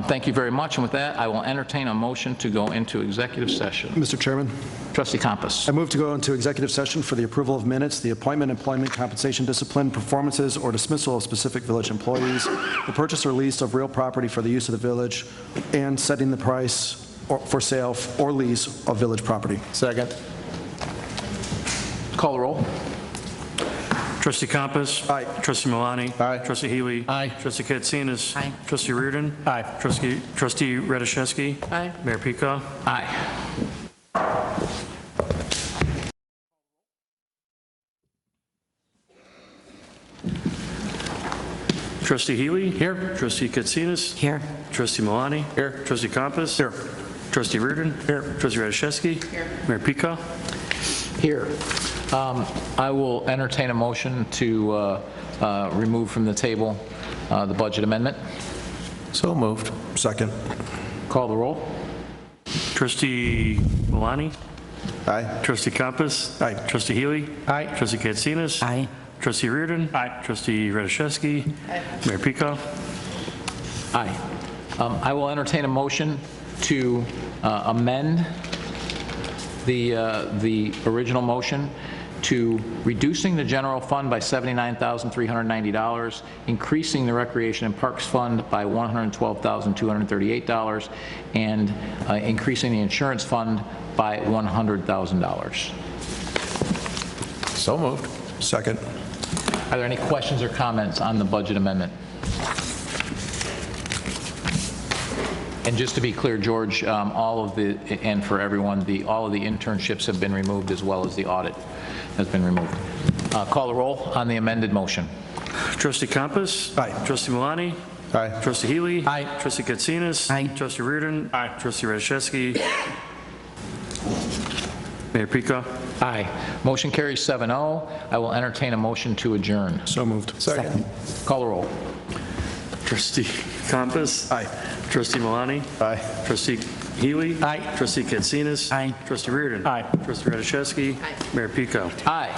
thank you very much, and with that, I will entertain a motion to go into executive session. Mr. Chairman, Trustee Compass. I move to go into executive session for the approval of minutes, the appointment, employment, compensation, discipline, performances, or dismissal of specific village employees, the purchase or lease of real property for the use of the village, and setting the price for sale or lease of village property. Second. Call the roll. Trustee Compass. Aye. Trustee Malani. Aye. Trustee Healy. Aye. Trustee Katsinas. Aye. Trustee Reardon. Aye. Trustee Radiszewski. Aye. Mayor Pico. Aye. Trustee Healy. Here. Trustee Katsinas. Here. Trustee Malani. Here. Trustee Compass. Here. Trustee Reardon. Here. Trustee Radiszewski. Here. Mayor Pico. Here. I will entertain a motion to remove from the table the budget amendment. So moved. Second. Call the roll. Trustee Malani. Aye. Trustee Compass. Aye. Trustee Healy. Aye. Trustee Katsinas. Aye. Trustee Reardon. Aye. Trustee Radiszewski. Mayor Pico. Aye. I will entertain a motion to amend the original motion to reducing the general fund by $79,390, increasing the Recreation and Parks Fund by $112,238, and increasing the Insurance Fund by $100,000. So moved. Second. Are there any questions or comments on the budget amendment? And just to be clear, George, all of the, and for everyone, all of the internships have been removed, as well as the audit has been removed. Call the roll on the amended motion. Trustee Compass. Aye. Trustee Malani. Aye. Trustee Healy. Aye. Trustee Katsinas. Aye. Trustee Reardon. Aye. Trustee Radiszewski. Mayor Pico. Aye. Motion carries 7-0. I will entertain a motion to adjourn. So moved. Second. Call the roll. Trustee Compass. Aye. Trustee Malani. Aye. Trustee Healy. Aye. Trustee Katsinas. Aye. Trustee Reardon. Aye. Trustee Radiszewski. Mayor Pico. Aye.